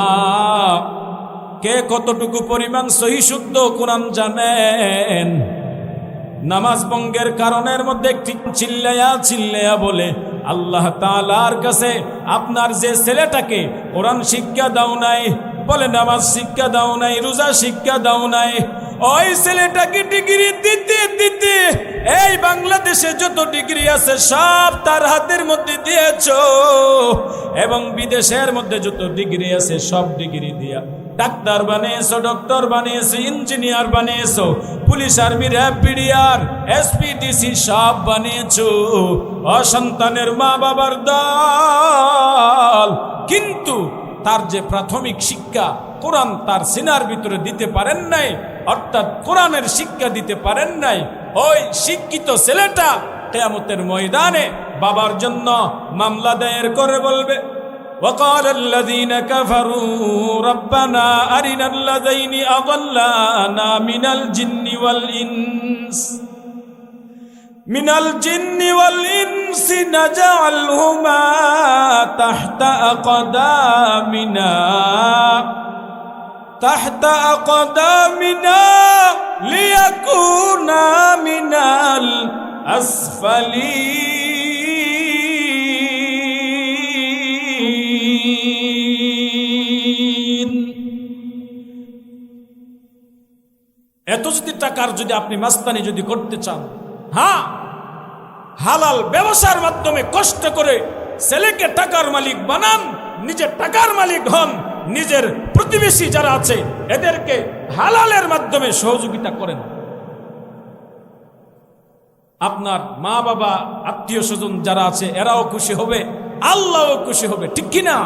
[SPEAKER 1] কে কতটুকু পরিমাণ সহি শুদ্ধ কোরআন জানেন? নামাজ ভঙ্গের কারণের মধ্যে একটি চিল্লায়া বলে, আল্লাহ তাআলার কাছে আপনার যে ছেলেটাকে কোরআন শিক্ষা দাও নাই, বলে নামাজ শিক্ষা দাও নাই, রোজা শিক্ষা দাও নাই, ওই ছেলেটাকে ডিগ্রি দিতে দিতে এই বাংলাদেশে যত ডিগ্রি আছে সব তার হাতের মধ্যে দিয়েছো, এবং বিদেশের মধ্যে যত ডিগ্রি আছে সব ডিগ্রি দিয়া ডাক্তার বানিয়েছো, ডক্টর বানিয়েছো, ইঞ্জিনিয়ার বানিয়েছো, police, army, RAB, BDR, SP DC সব বানিয়েছো। অসন্তানের মা বাবার দল, কিন্তু তার যে প্রাথমিক শিক্ষা কোরআন তার সিনার ভিতরে দিতে পারেন নাই, অর্থাৎ কোরআনের শিক্ষা দিতে পারেন নাই, ওই শিক্ষিত ছেলেটা কিয়ামতের ময়দানে বাবার জন্য মামলা দায়ের করে বলবে, وقال الذين كفروا ربنا أرنا الذين أضلانا من الجن والإنس نجعلهما تحت أقدامنا ليكونا من الأسفلين। এত যদি টাকার যদি আপনি মাস্তানি যদি করতে চান, হ্যাঁ, হালাল ব্যবসার মাধ্যমে কষ্ট করে ছেলেকে টাকার মালিক বানান, নিজের টাকার মালিক হন, নিজের প্রতিবেশী যারা আছে এদেরকে হালালের মাধ্যমে সহযোগিতা করেন। আপনার মা বাবা, আত্মীয় স্বজন যারা আছে এরাও খুশি হবে, আল্লাহও খুশি হবে, ঠিক কিনা?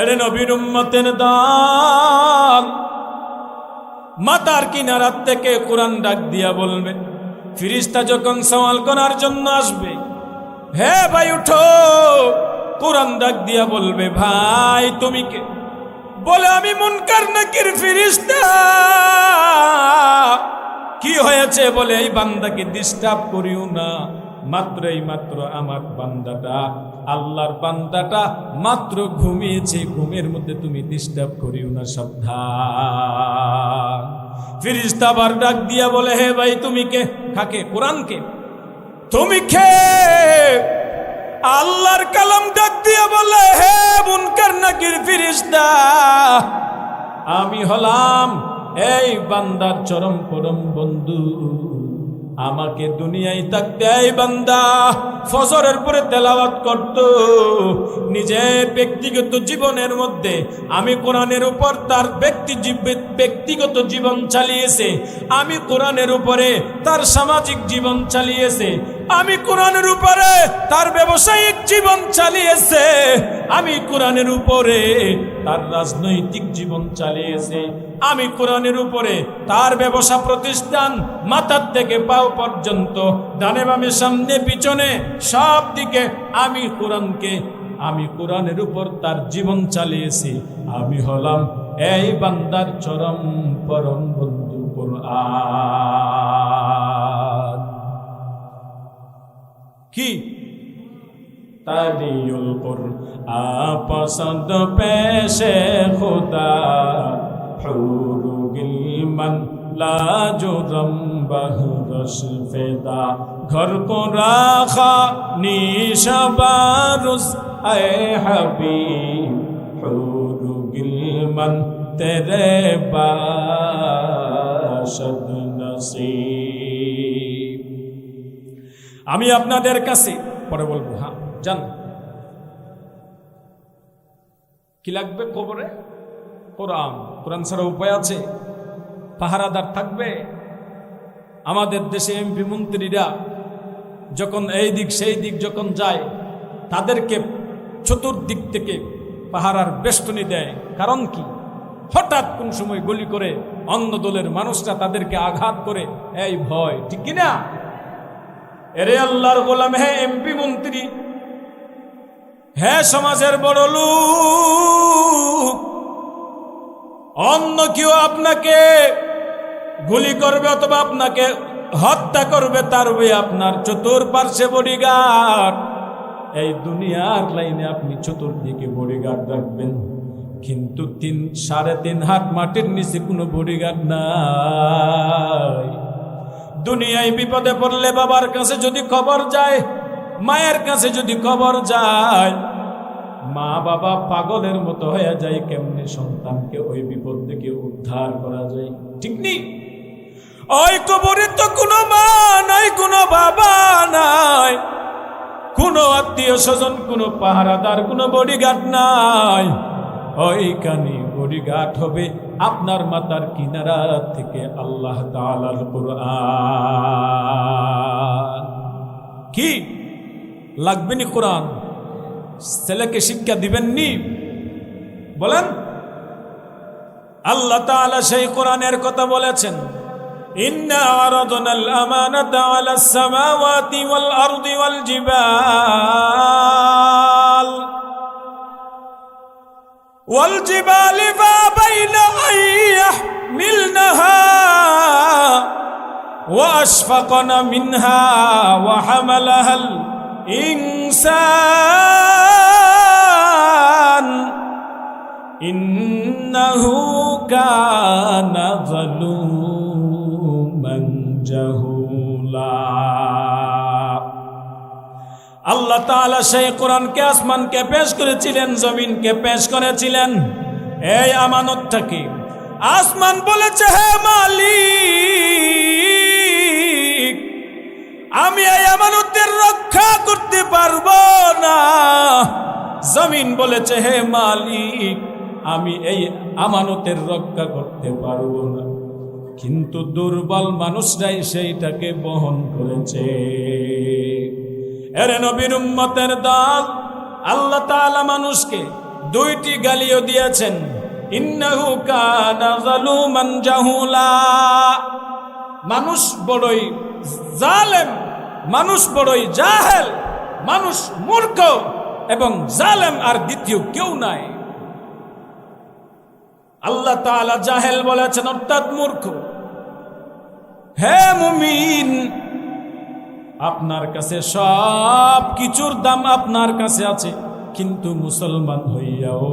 [SPEAKER 1] এর নবীর উম্মতের দল, মাতার কিনারার থেকে কোরআন ডাক দিয়া বলবে, ফিরিস্তা যখন সওয়াল করার জন্য আসবে, হে ভাই উঠো, কোরআন ডাক দিয়া বলবে, ভাই তুমি কে? বলে আমি মুনকার নাকির ফিরিস্তা। কি হয়েছে? বলে এই বান্দাকে ডিস্টার্ব করিও না, মাত্র আমার বান্দাটা, আল্লাহর বান্দাটা মাত্র ঘুমিয়েছে, ঘুমের মধ্যে তুমি ডিস্টার্ব করিও না, সাবধান। ফেরেশতা আবার ডাক দিয়া বলে, হে ভাই তুমি কে? কাকে? কোরআনকে। তুমি কে? আল্লাহর কালাম ডাক দিয়া বলে, হে মুনকার নাকির ফেরেশতা, আমি হলাম এই বান্দার চরম পরম বন্ধু। আমাকে দুনিয়ায় থাকতে এই বান্দা ফজরের পরে তেলাওয়াত করত, নিজের ব্যক্তিগত জীবনের মধ্যে আমি কোরআনের উপর তার ব্যক্তিগত জীবন চালিয়েছে, আমি কোরআনের উপরে তার সামাজিক জীবন চালিয়েছে, আমি কোরআনের উপরে তার ব্যবসায়িক জীবন চালিয়েছে, আমি কোরআনের উপরে তার রাজনৈতিক জীবন চালিয়েছে, আমি কোরআনের উপরে তার ব্যবসা প্রতিষ্ঠান মাথার থেকে পাও পর্যন্ত, ডানে বামে সামনে পিছনে সব দিকে আমি কোরআনের উপর তার জীবন চালিয়েছি। আমি হলাম এই বান্দার চরম পরম বন্ধু কুরআন। কি তাদিউল কুরআন পসন্দ পেশে খুদা হুরু গিলমান লাজুরম বহরস ফেদা ঘর কো রাখা নিশবারুস এ হাবিব হুরু গিলমান তেরে বাশদ নসিব। আমি আপনাদের কাছে পরে বলবো, হ্যাঁ জান কি লাগবে কবরে? কোরআন। কোরআন ছাড়া উপায় আছে? পাহারাদার থাকবে? আমাদের দেশে এমপি মন্ত্রীরা যখন এই দিক সেই দিক যখন যায়, তাদেরকে চতুর্দিক থেকে পাহারার বেষ্টনী দেয়। কারণ কি? হঠাৎ কোন সময় গুলি করে অন্য দলের মানুষরা তাদেরকে আঘাত করে, এই ভয়। ঠিক কিনা? এরে আল্লাহর গোলাম, হে এমপি মন্ত্রী, হে সমাজের বড় লোক, অন্য কেউ আপনাকে গুলি করবে অথবা আপনাকে হত্যা করবে, তার হয়ে আপনার চতুর্পার্শ্বে বডিগার্ড। এই দুনিয়ার লাইনে আপনি চতুর্দিকে বডিগার্ড রাখবেন, কিন্তু 3.5 হাত মাটির নিচে কোনো বডিগার্ড নাই। দুনিয়ায় বিপদে পড়লে বাবার কাছে যদি খবর যায়, মায়ের কাছে যদি খবর যায়, মা বাবা পাগলের মতো হয়ে যায় কেমনে সন্তানকে ওই বিপদ থেকে উদ্ধার করা যায়। ঠিক নেই? ওই কবরে তো কোনো মা নাই, কোনো বাবা নাই, কোনো আত্মীয় স্বজন, কোনো পাহারাদার, কোনো বডিগার্ড নাই। ওইখানে বডিগার্ড হবে আপনার মাথার কিনারা থেকে আল্লাহ তাআলার কোরআন। কি লাগবে নি কোরআন? ছেলেকে শিক্ষা দিবেননি? বলেন। আল্লাহ তাআলা সেই কোরআনের কথা বলেছেন, ইন্না আরাদনাল আমানাতা আলাস সামাওয়াতি ওয়াল আরদি ওয়াল জিবাল ফাবাইনা আন ইয়াহমিলনাহা ওয়া আশফাকনা মিনহা ওয়া হামালাহাল ইনসান ইন্নাহু কানা যালুমান জাহুলা। আল্লাহ তাআলা সেই কোরআনকে আসমানকে পেশ করেছিলেন, জমিনকে পেশ করেছিলেন এই আমানতটাকে। আসমান বলেছে, হে মালিক, আমি এই আমানতের রক্ষা করতে পারবো না। জমিন বলেছে, হে মালিক, আমি এই আমানতের রক্ষা করতে পারবো না। কিন্তু দুর্বল মানুষরাই সেইটাকে বহন করেছে। এরে নবীর উম্মতের দল, আল্লাহ তাআলা মানুষকে 2টি গালিও দিয়েছেন। ইন্নাহু কানা যালুমান জাহুলা। মানুষ বড়ই জালেম, মানুষ বড়ই জাহেল, মানুষ মূর্খ এবং জালেম আর দ্বিতীয় কেউ নাই। আল্লাহ তাআলা জাহেল বলেছেন, অর্থাৎ মূর্খ। হে মুমিন, আপনার কাছে সব কিছুর দাম আপনার কাছে আছে, কিন্তু মুসলমান হইয়াও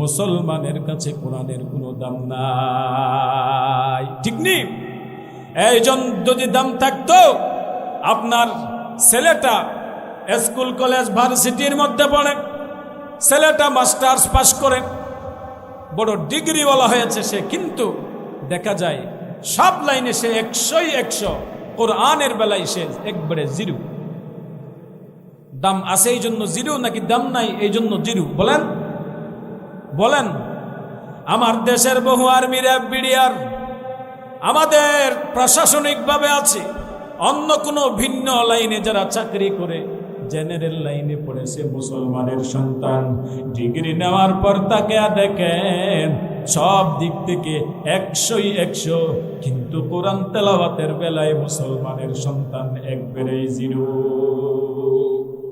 [SPEAKER 1] মুসলমানের কাছে কোরআনের কোনো দাম নাই। ঠিক নেই? এইজন যদি দাম থাকতো, আপনার ছেলেটা স্কুল কলেজ ভার্সিটির মধ্যে পড়ে, ছেলেটা মাস্টার্স পাস করে বড় ডিগ্রিওয়ালা হয়েছে সে, কিন্তু দেখা যায় সব লাইনে সে 100 কোরআনের বেলায় সে একবারে জিরো। দাম আছে এই জন্য জিরো, নাকি দাম নাই এই জন্য জিরো? বলেন বলেন। আমার দেশের বহু আর্মি, র্যাব, বিডিআর আমাদের প্রশাসনিকভাবে আছে, অন্য কোনো ভিন্ন লাইনে যারা চাকরি করে, জেনারেল লাইনে পড়েছে মুসলমানের সন্তান, ডিগ্রি নেওয়ার পর তাকে দেখেন সব দিক থেকে 100, কিন্তু কোরআন তেলাওয়াতের বেলায় মুসলমানের সন্তান একবারেই জিরো।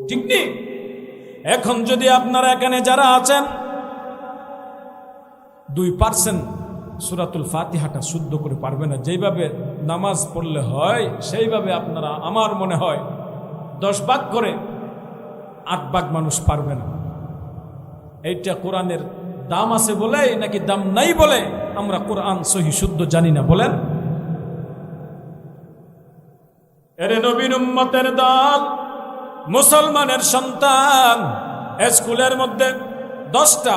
[SPEAKER 1] ঠিক নেই? এখন যদি আপনারা এখানে যারা আছেন, 2% সূরাতুল ফাতিহাটা শুদ্ধ করে পারবে না। যেইভাবে নামাজ পড়লে হয় সেইভাবে আপনারা, আমার মনে হয় 10 ভাগ করে 8 ভাগ মানুষ পারবে না। এইটা কোরআনের দাম আছে বলে নাকি দাম নাই বলে আমরা কোরআন সহি শুদ্ধ জানি না? বলেন। এরে নবীর উম্মতের দল, মুসলমানের সন্তান, স্কুলের মধ্যে 10টা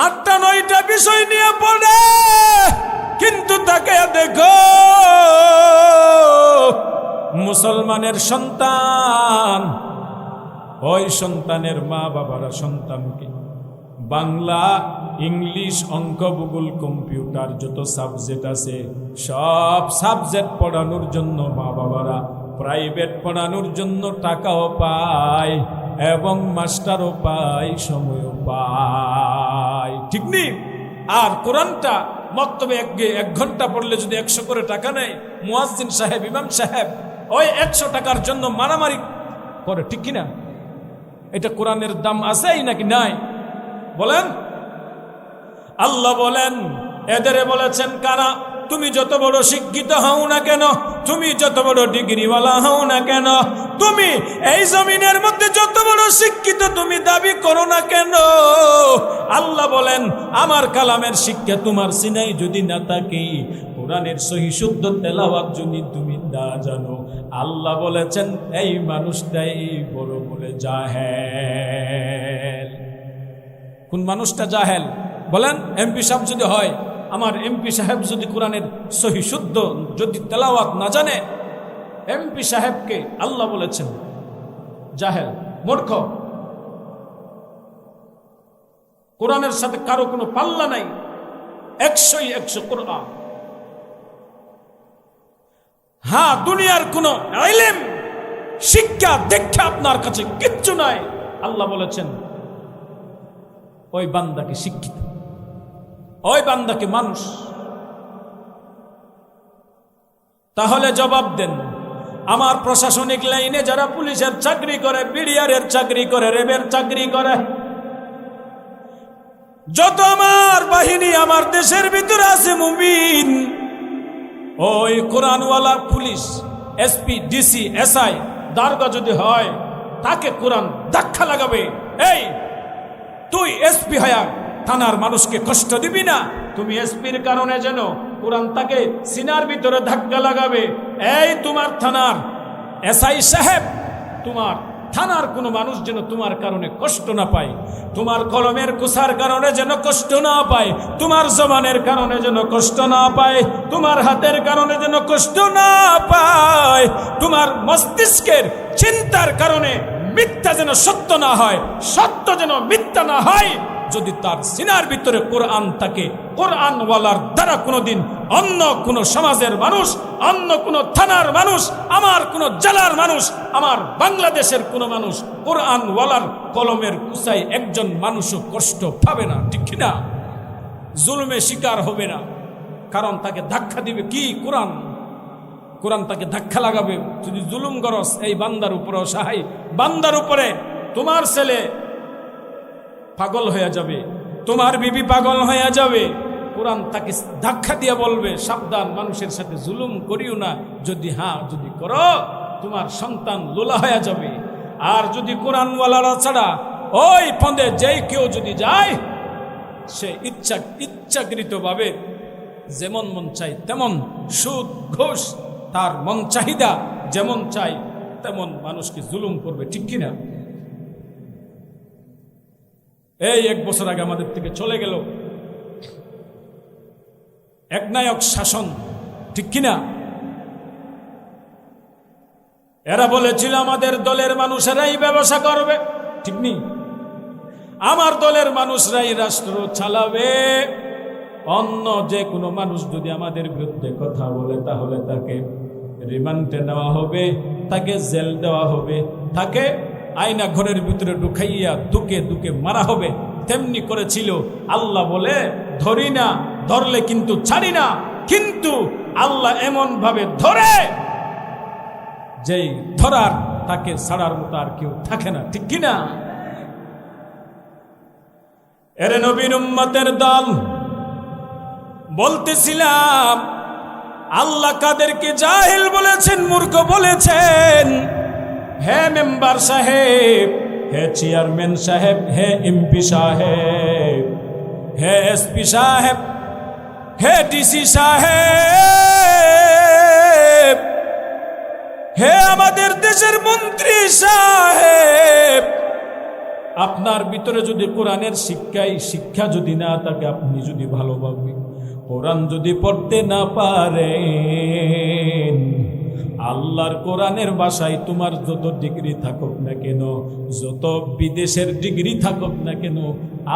[SPEAKER 1] 8টা 9টা বিষয় নিয়ে পড়ে, কিন্তু তাকে দেখো মুসলমানের সন্তান, ওই সন্তানের মা বাবারা সন্তানকে বাংলা, ইংলিশ, অঙ্ক, ভূগোল, কম্পিউটার যত সাবজেক্ট আছে সব সাবজেক্ট পড়ানোর জন্য মা বাবারা প্রাইভেট পড়ানোর জন্য টাকাও পায় এবং মাস্টারও পায়, সময়ও পায়, ঠিক নেই? আর কোরআনটা মক্তবে 1 ঘন্টা পড়লে যদি 100 করে টাকা নেয়, মুয়াজ্জিন সাহেব, ইমাম সাহেব ওই 100 টাকার জন্য মারামারি করে, ঠিক কিনা? এটা কোরআনের দাম আছেই নাকি নাই? বলেন। আল্লাহ বলেন, এদেরে বলেছেন কারা? তুমি যত বড় শিক্ষিত হও না কেন, তুমি যত বড় ডিগ্রিওয়ালা হও না কেন, তুমি এই জমিনের মধ্যে যত বড় শিক্ষিত তুমি দাবি করো না কেন, আল্লাহ বলেন আমার কালামের শিক্ষা তোমার সিনাই যদি না থাকে, কোরআনের সহি শুদ্ধ তেলাওয়াত যদি তুমি না জানো, আল্লাহ বলেছেন এই মানুষটাই বড় বলে জাহেল। কোন মানুষটা জাহেল? বলেন। এমপি সাহেব যদি হয়, আমার এমপি সাহেব যদি কোরআনের সহি শুদ্ধ যদি তেলাওয়াত না জানে, এমপি সাহেবকে আল্লাহ বলেছেন জাহেল, মূর্খ। কোরআনের সাথে কারো কোনো পাল্লা নাই, 100 কোরআন। হ্যাঁ, দুনিয়ার কোনো ইলম, শিক্ষা, দীক্ষা আপনার কাছে কিচ্ছু নাই। আল্লাহ বলেছেন ওই বান্দাকে শিক্ষিত, ওই বান্দাকে মানুষ। তাহলে জবাব দেন, আমার প্রশাসনিক লাইনে যারা পুলিশের চাকরি করে, বিডিআরের চাকরি করে, র্যাবের চাকরি করে, যত আমার বাহিনী আমার দেশের ভিতরে আছে মুমিন, ওই কোরআনওয়ালা পুলিশ, এসপি, ডিসি, এসআই, দারোগা যদি হয়, তাকে কোরআন ধাক্কা লাগাবে। এই তুই এসপি হয়া থানার মানুষকে কষ্ট দিবি না, তুমি এসপির কারণে যেন কোরআন তাকে সিনার ভিতরে ধাক্কা লাগাবে। এই তোমার থানার এসআই সাহেব, তোমার থানার কোনো মানুষ যেন তোমার কারণে কষ্ট না পায়, তোমার কলমের কুসার কারণে যেন কষ্ট না পায়, তোমার জবানের কারণে যেন কষ্ট না পায়, তোমার হাতের কারণে যেন কষ্ট না পায়, তোমার মস্তিষ্কের চিন্তার কারণে মিথ্যা যেন সত্য না হয়, সত্য যেন মিথ্যা না হয়। যদি তার সিনার ভিতরে কোরআন থাকে, কোরআনওয়ালার দ্বারা কোনোদিন অন্য কোনো সমাজের মানুষ, অন্য কোনো থানার মানুষ, আমার কোনো জেলার মানুষ, আমার বাংলাদেশের কোনো মানুষ কোরআনওয়ালার কলমের কুসাই একজন মানুষও কষ্ট পাবে না, ঠিক কিনা? জুলমে শিকার হবে না, কারণ তাকে ধাক্কা দিবে কি? কোরআন। কোরআন তাকে ধাক্কা লাগাবে। যদি জুলুম করস এই বান্দার উপরেও সাহাই, বান্দার উপরে তোমার ছেলে পাগল হয়ে যাবে, তোমার বিবি পাগল হয়ে যাবে, কোরআন তাকে ধাক্কা দিয়ে বলবে সাবধান, মানুষের সাথে জুলুম করিও না, যদি যদি করো তোমার সন্তান লোলা হয়ে যাবে। আর যদি কোরআনওয়ালারা ছাড়া ওই পথে যেই কেউ যদি যায়, সে ইচ্ছাকৃতভাবে যেমন মন চাই তেমন সুদ ঘুষ, তার মন চাহিদা যেমন চাই তেমন মানুষকে জুলুম করবে, ঠিক কিনা? এই 1 বছর আগে আমাদের থেকে চলে গেল একনায়ক শাসন, ঠিক কিনা? এরা বলেছিল আমাদের দলের মানুষেরাই ব্যবসা করবে, ঠিক নেই? আমার দলের মানুষরাই রাষ্ট্র চালাবে। অন্য যে কোনো মানুষ যদি আমাদের বিরুদ্ধে কথা বলে, তাহলে তাকে রিমান্ডে নেওয়া হবে, তাকে জেল দেওয়া হবে, তাকে আয়না ঘরের ভিতরে ঢুকাইয়া দুকে দুকে মারা হবে। তেমনি করেছিল। আল্লাহ বলে ধরি না, ধরলে কিন্তু ছাড়ি না, কিন্তু আল্লাহ এমন ভাবে ধরে যেই ধরার তাকে ছাড়ার মতো আর কেউ থাকে না, ঠিক কিনা? এরে নবীর উম্মতের দল, বলতেছিলাম আল্লাহ কাদেরকে জাহিল বলেছেন, মূর্খ বলেছেন। হে মেম্বার সাহেব, হে চেয়ারম্যান সাহেব, হে এমপি সাহেব, হে এসপি সাহেব, হে ডিসি সাহেব, হে আমাদের দেশের মন্ত্রী সাহেব, আপনার ভিতরে যদি কোরআনের শিক্ষা যদি না থাকে, আপনি যদি ভালোভাবে কোরআন যদি পড়তে না পারেন, আল্লাহর কোরআনের ভাষায় তোমার যত ডিগ্রি থাকুক না কেন, যত বিদেশের ডিগ্রি থাকুক না কেন,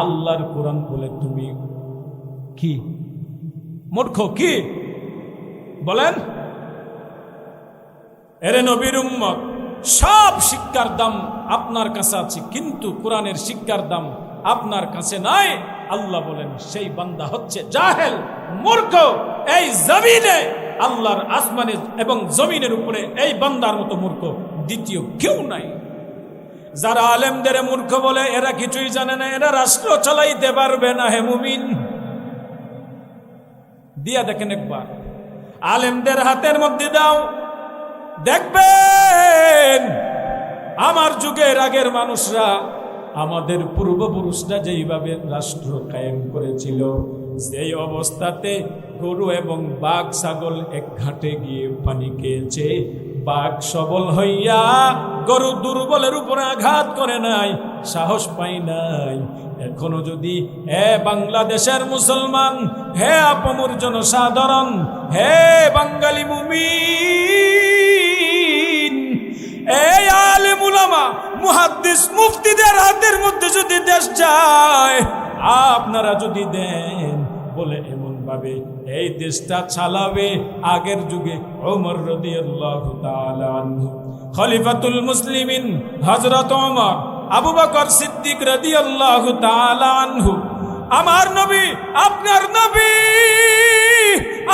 [SPEAKER 1] আল্লাহর কোরআন বলে তুমি কি মূর্খ? কি বলেন? এরে নবীর উম্মত, সব শিক্ষার দাম আপনার কাছে আছে, কিন্তু কোরআনের শিক্ষার দাম আপনার কাছে নাই। আল্লাহ বলেন সেই বান্দা হচ্ছে জাহেল, মূর্খ। এই জমিনে, আল্লাহর আসমানে এবং জমিনের উপরে এই বান্দার মতো মূর্খ দ্বিতীয় কেউ নাই। যারা আলেমদের মূর্খ বলে, এরা কিছুই জানে না, এরা রাষ্ট্র চালাইতে পারবে না। হে মুমিন, দিয়া দেখেন একবার, আলেমদের হাতের মধ্যে দাও, দেখবেন আমার যুগের আগের মানুষরা, আমাদের পূর্বপুরুষরা যেইভাবে রাষ্ট্র কায়েম করেছিল, সেই অবস্থাতে গরু এবং বাঘ ছাগল এক ঘাটে গিয়ে পানি খেয়েছে, বাঘ সবল হইয়া গরু দুর্বলের উপরে আঘাত করে নাই, সাহস পাই নাই। এখনো যদি বাংলাদেশের মুসলমান, হে আপমর জনসাধারণ, হে বাঙালি মুমিন, এই আলেম উলামা মুহাদ্দিস মুফতিদের হাতের মধ্যে যদি দেশ যায়, আপনারা যদি দেন বলে এমন ভাবে এই দেশটা চালাবে আগের যুগে ওমর রাদিয়াল্লাহু তাআলা আনহু, খলিফাতুল মুসলিমিন হযরত ওমর, আবু বকর সিদ্দিক রাদিয়াল্লাহু তাআলা আনহু, আমার নবী, আপনার নবী,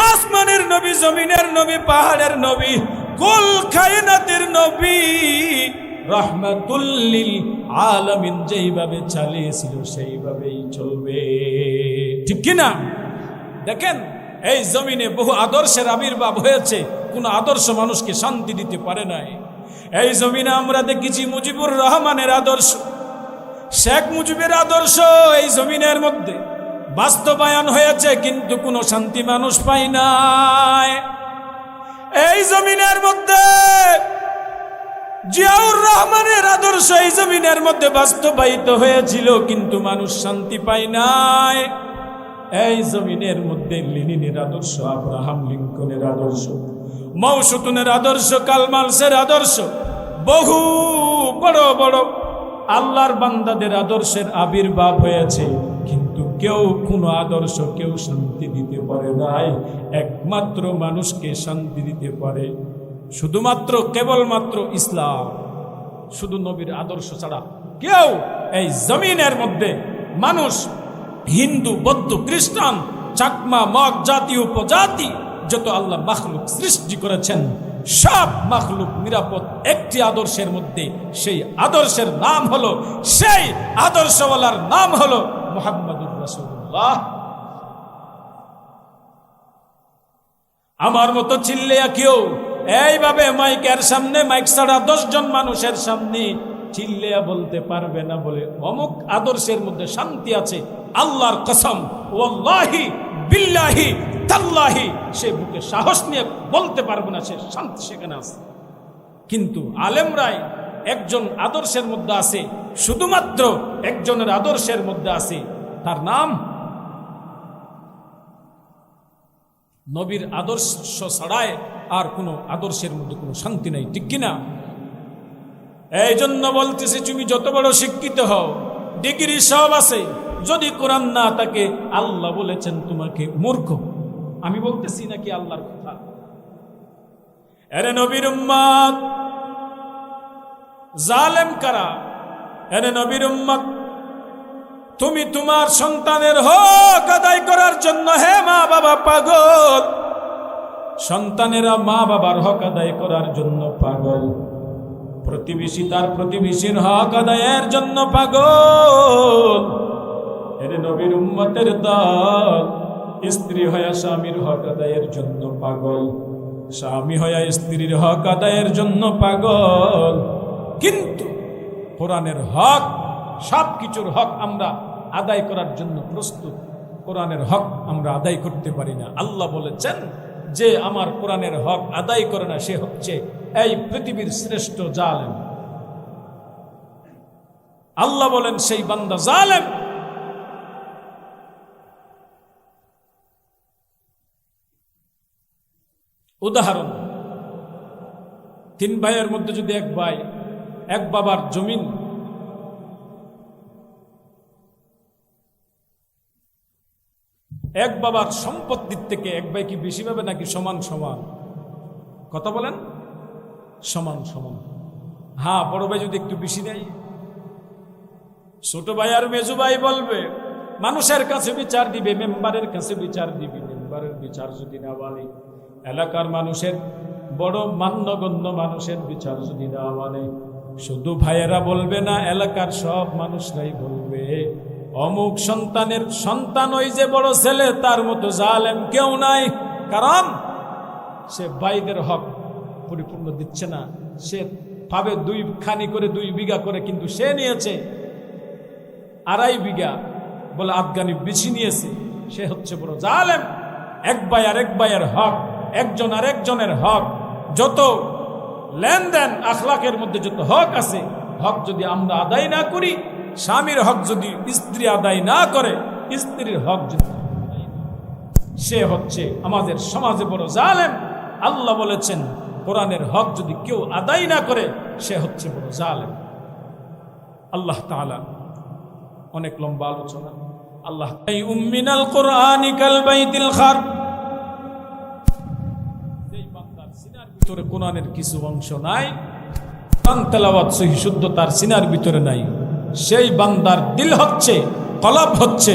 [SPEAKER 1] আসমানের নবী, জমিনের নবী, পাহাড়ের নবী, কুল কায়নাতের নবী, রাহমাতুল লিল আলামিন যেইভাবে চালিয়েছিল সেইভাবেই চলবে, ঠিক কিনা? দেখেন, এই জমিনে বহু আদর্শের আবির্ভাব হয়েছে, কোন আদর্শ মানুষকে শান্তি দিতে পারে নাই। এই জমিনে আমরা দেখেছি মুজিবুর রহমানের আদর্শ, শেখ মুজিবের আদর্শ এই জমিনের মধ্যে বাস্তবায়ন হয়েছে, কিন্তু কোনো শান্তি মানুষ পায় নাই। এই জমিনের মধ্যে জিয়াউর রহমানের আদর্শ এই জমিনের মধ্যে বাস্তবায়িত হয়েছিল, কিন্তু মানুষ শান্তি পায় নাই। এই জমিনের মধ্যে লেনিনের আদর্শ, আব্রাহাম লিঙ্কনের আদর্শ, মৌসুতুনের আদর্শ, কালমার্ক্সের আদর্শ, বহু বড় বড় আল্লাহর বান্দাদের আদর্শের আবির্ভাব হয়েছে, কিন্তু কেউ কোনো আদর্শ কেউ শান্তি দিতে পারে নাই। একমাত্র মানুষকে শান্তি দিতে পারে শুধুমাত্র কেবলমাত্র ইসলাম, শুধু নবীর আদর্শ ছাড়া কেউ এই জমিনের মধ্যে মানুষ, হিন্দু, বৌদ্ধ, খ্রিস্টান, চাকমা, মগ, জাতি, উপজাতি, যত আল্লাহ মাখলুক সৃষ্টি করেছেন, সব মাখলুক নিরাপদ একটি আদর্শের মধ্যে। সেই আদর্শের নাম হলো, সেই আদর্শওয়ালার নাম হলো মুহাম্মদুর রাসূলুল্লাহ। আমার মতো চিল্লিয়া কেউ এইভাবে মাইকের সামনে, মাইক ছাড়া 10 জন মানুষের সামনে চিল্লিয়া বলতে পারবে না বলে অমুক আদর্শের মধ্যে শান্তি আছে, আল্লাহর কসম, ওয়াল্লাহি বিল্লাহি তাল্লাহি, সে বুকে সাহস নিয়ে বলতে পারবে না সে শান্তি সেখানে আছে। কিন্তু আলেমরাই একজন আদর্শের মধ্যে আছে, শুধুমাত্র একজনের আদর্শের মধ্যে আছে, তার নাম নবীর আদর্শ ছাড়ায় আর কোনো আদর্শের মধ্যে কোনো শান্তি নাই, ঠিক কিনা? এই জন্য বলতেছি, তুমি যত বড় শিক্ষিত হও, ডিগ্রি সব আছে, যদি কোরআন না থাকে, আল্লাহ বলেছেন তোমাকে মূর্খ। আমি বলতেছি নাকি আল্লাহর কথা? এরে নবীর উম্মত, জালেম কারা? এরে নবীর উম্মত, তুমি তোমার সন্তানের হক আদায় করার জন্য, হে মা বাবা পাগল, সন্তানেরা মা বাবার হক আদায় করার জন্য পাগল, প্রতিবেশী তার প্রতিবেশীর হক আদায়ের জন্য পাগল। এর নবীর উম্মতের দল স্ত্রী হয়ে স্বামীর হক আদায়ের জন্য পাগল, স্বামী হয়ে স্ত্রীর হক আদায়ের জন্য পাগল। কিন্তু কোরআনের হক, সব কিছুর হক আমরা আদায় করার জন্য প্রস্তুত, কোরআনের হক আমরা আদায় করতে পারি না। আল্লাহ বলেছেন যে আমার কোরআনের হক আদায় করে না সে হচ্ছে এই পৃথিবীর শ্রেষ্ঠ জালেম। আল্লাহ বলেন সেই বান্দা জালেম। উদাহরণ, 3 ভাইয়ের মধ্যে যদি এক ভাই, এক বাবার জমিন, এক বাবার সম্পত্তির থেকে এক ভাই কি বেশি পাবে নাকি সমান সমান? কথা বলেন, সমান সমান। হ্যাঁ, বড় ভাই যদি একটু বেশি নেয়, ছোট ভাই আর মেজু ভাই বলবে, মানুষের কাছে বিচার দিবে, মেম্বারের কাছে বিচার দিবে। মেম্বারের বিচার যদি না মানে, এলাকার মানুষের, বড় মান্যগণ্য মানুষের বিচার যদি না মানে, শুধু ভাইয়েরা বলবে না, এলাকার সব মানুষরাই বলবে অমুক সন্তানের সন্তান ওই যে বড় ছেলে, তার মতো জালেম কেউ নাই। কারণ সে ভাইদের হক পরিপূর্ণ দিচ্ছে না। সে পাবে 2 খানি করে 2 বিঘা করে, কিন্তু সে নিয়েছে 2.5 বিঘা, বলে আফগানি বেশি নিয়েছে। সে হচ্ছে বড় জালেম। এক ভাই আর এক ভাইয়ের হক, একজন আর একজনের হক, যত লেনদেন আখলাকের মধ্যে যত হক আছে, হক যদি আমরা আদায় না করি, স্বামীর হক যদি স্ত্রী আদায় না করে, স্ত্রীর হক যদি সে হচ্ছে আমাদের সমাজে বড় জালেম। আল্লাহ বলেছেন কোরআনের হক যদি কেউ আদায় না করে সে হচ্ছে বড় জালেম। আল্লাহ তাআলা, অনেক লম্বা আলোচনা। আল্লাহ উম্মিনাল কোরআনি কাল বাইতিল খার, যেই বান্দার সিনার ভিতরে কোরআনের কিছু অংশ নাই, কোরআন তেলাওয়াত সহি শুদ্ধ তার সিনার ভিতরে নাই, সেই বান্দার দিল হচ্ছে, কলব হচ্ছে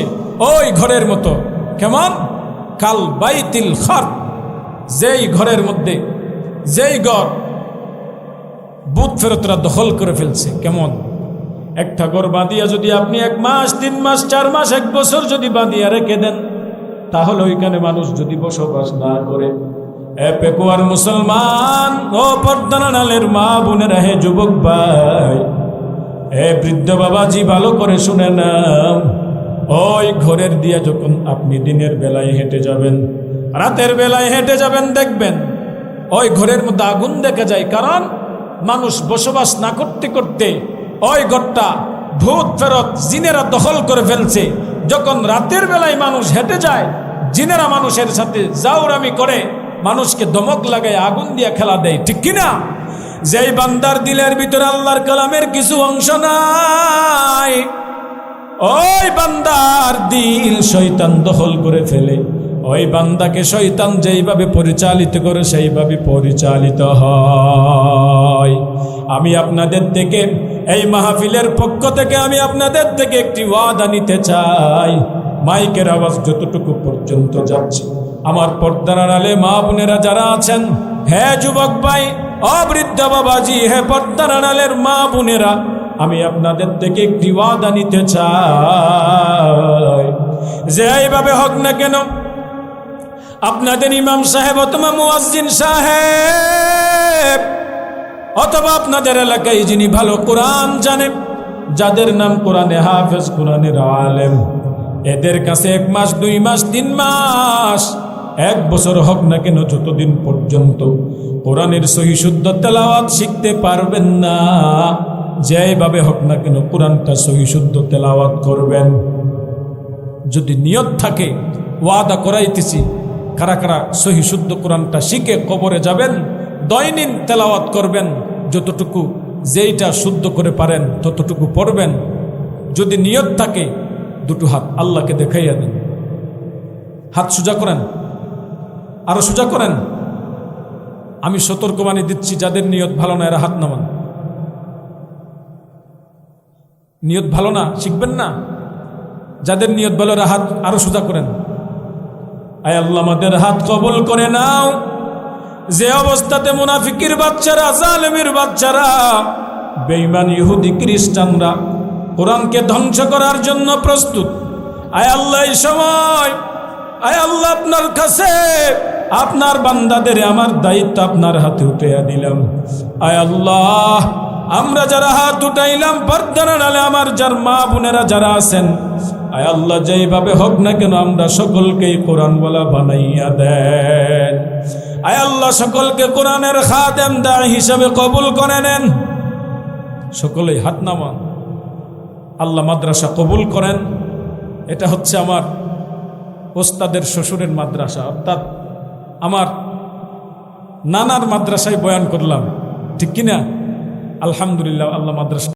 [SPEAKER 1] ওই ঘরের মতো। কেমন? কাল বাইতিল খার, যেই ঘরের মধ্যে, যেই ঘর ভূত ফেরতরা দখল করে ফেলছে। কেমন? একটা ঘর বাঁধিয়া যদি আপনি 1 মাস, 3 মাস, 4 মাস, 1 বছর যদি বাঁধিয়া রেখে দেন, তাহলে ওইখানে মানুষ যদি বসবাস না করে, এ পেকুয়ার মুসলমান, ও পর্দানালের মা বোনেরা, হে যুবক ভাই, এ বৃদ্ধ বাবাজি, ভালো করে শুনে নাও, ওই ঘরের দিয়া যখন আপনি দিনের বেলায় হেঁটে যাবেন, রাতের বেলায় হেঁটে যাবেন, দেখবেন ওই ঘরের মধ্যে আগুন দেখা যায়। কারণ মানুষ বসবাস না করতে করতে ওই ঘরটা ভূত ফেরত জিনেরা দখল করে ফেলছে। যখন রাতের বেলায় মানুষ হেঁটে যায়, জিনেরা মানুষের সাথে জাউরামি করে, মানুষকে ধমক লাগায়, আগুন দিয়ে খেলা দেয়। ঠিক কিনা? যেই বান্দার দিলের ভিতরে আল্লাহর কালামের কিছু অংশ নাই, ওই বান্দার দিল শয়তান দখল করে ফেলে। ওই বান্দাকে শয়তান যেইভাবে পরিচালিত করে সেইভাবে পরিচালিত হয়। আমি আপনাদের থেকে, এই মাহফিলের পক্ষ থেকে আমি আপনাদের থেকে একটি ওয়াদা নিতে চাই। মাইকের আওয়াজ যতটুকু পর্যন্ত যাচ্ছে, আমার পর্দার আড়ালে মা বোনেরা যারা আছেন, হে যুবক ভাই, অবৃদ্ধ বাবাজি, হে পর্দার আড়ালের মা বোনেরা, আমি আপনাদের থেকে একটি ওয়াদা নিতে চাই যে এইভাবে হোক না কেন, আপনাদের ইমাম সাহেব অথবা মুয়াজ্জিন সাহেব অথবা আপনাদের এলাকায় যিনি ভালো কোরআন জানেন, যাদের নাম কোরআনে হাফেজ, কোরআনের আলেম, এদের কাছে 1 মাস, 2 মাস, 3 মাস, 1 বছর হোক না কেন, যতদিন পর্যন্ত কোরআনের সহি শুদ্ধ তেলাওয়াত শিখতে পারবেন না, যেভাবে হোক না কেন কোরআনটা সহি শুদ্ধ তেলাওয়াত করবেন। যদি নিয়ত থাকে, ওয়াদা করাইতেছি, কারা কারা সহি শুদ্ধ কোরআনটা শিখে কবরে যাবেন, দৈনিক তেলাওয়াত করবেন, যতটুকু যেইটা শুদ্ধ করে পারেন ততটুকু পড়বেন। যদি নিয়ত থাকে, 2টো হাত আল্লাহকে দেখাইয়া দেন। হাত সোজা করেন, আরো সোজা করেন। আমি সতর্কবাণী দিচ্ছি, যাদের নিয়ত ভালো না এরা হাত নামান। নিয়ত ভালো না, শিখবেন না। যাদের নিয়ত ভালো এরা হাত আরো সোজা করেন। আয় আল্লাহ, আমাদের হাত কবুল করে নাও। যে অবস্থাতে মুনাফিকের বাচ্চারা, জালেমের বাচ্চারা, বেঈমান ইহুদি খ্রিস্টানরা কোরআনকে ধ্বংস করার জন্য প্রস্তুত, আয় আল্লাহ এই সময় আয় আল্লাহ আপনার কাছে আপনার বান্দাদের আমার দায়িত্ব আপনার হাতে উঠিয়ে দিলাম। আয় আল্লাহ আমরা যারা হাত উঠাইলাম পর্দার আড়ালে আমার যার মা বোনেরা যারা আছেন, আয় আল্লাহ যেইভাবে হোক না কেন আমরা সকলকেই কোরআন বলা বানাইয়া দেন। আয় আল্লাহ সকলকে কোরআনের খাদেম দাঈ হিসেবে কবুল করে নেন। সকলেই হাত নামান। আল্লাহ মাদ্রাসা কবুল করেন। এটা হচ্ছে আমার ওস্তাদের শ্বশুরের মাদ্রাসা, অর্থাৎ আমার নানার মাদ্রাসায় বয়ান করলাম, ঠিক কিনা? আলহামদুলিল্লাহ, আল্লাহ মাদ্রাসা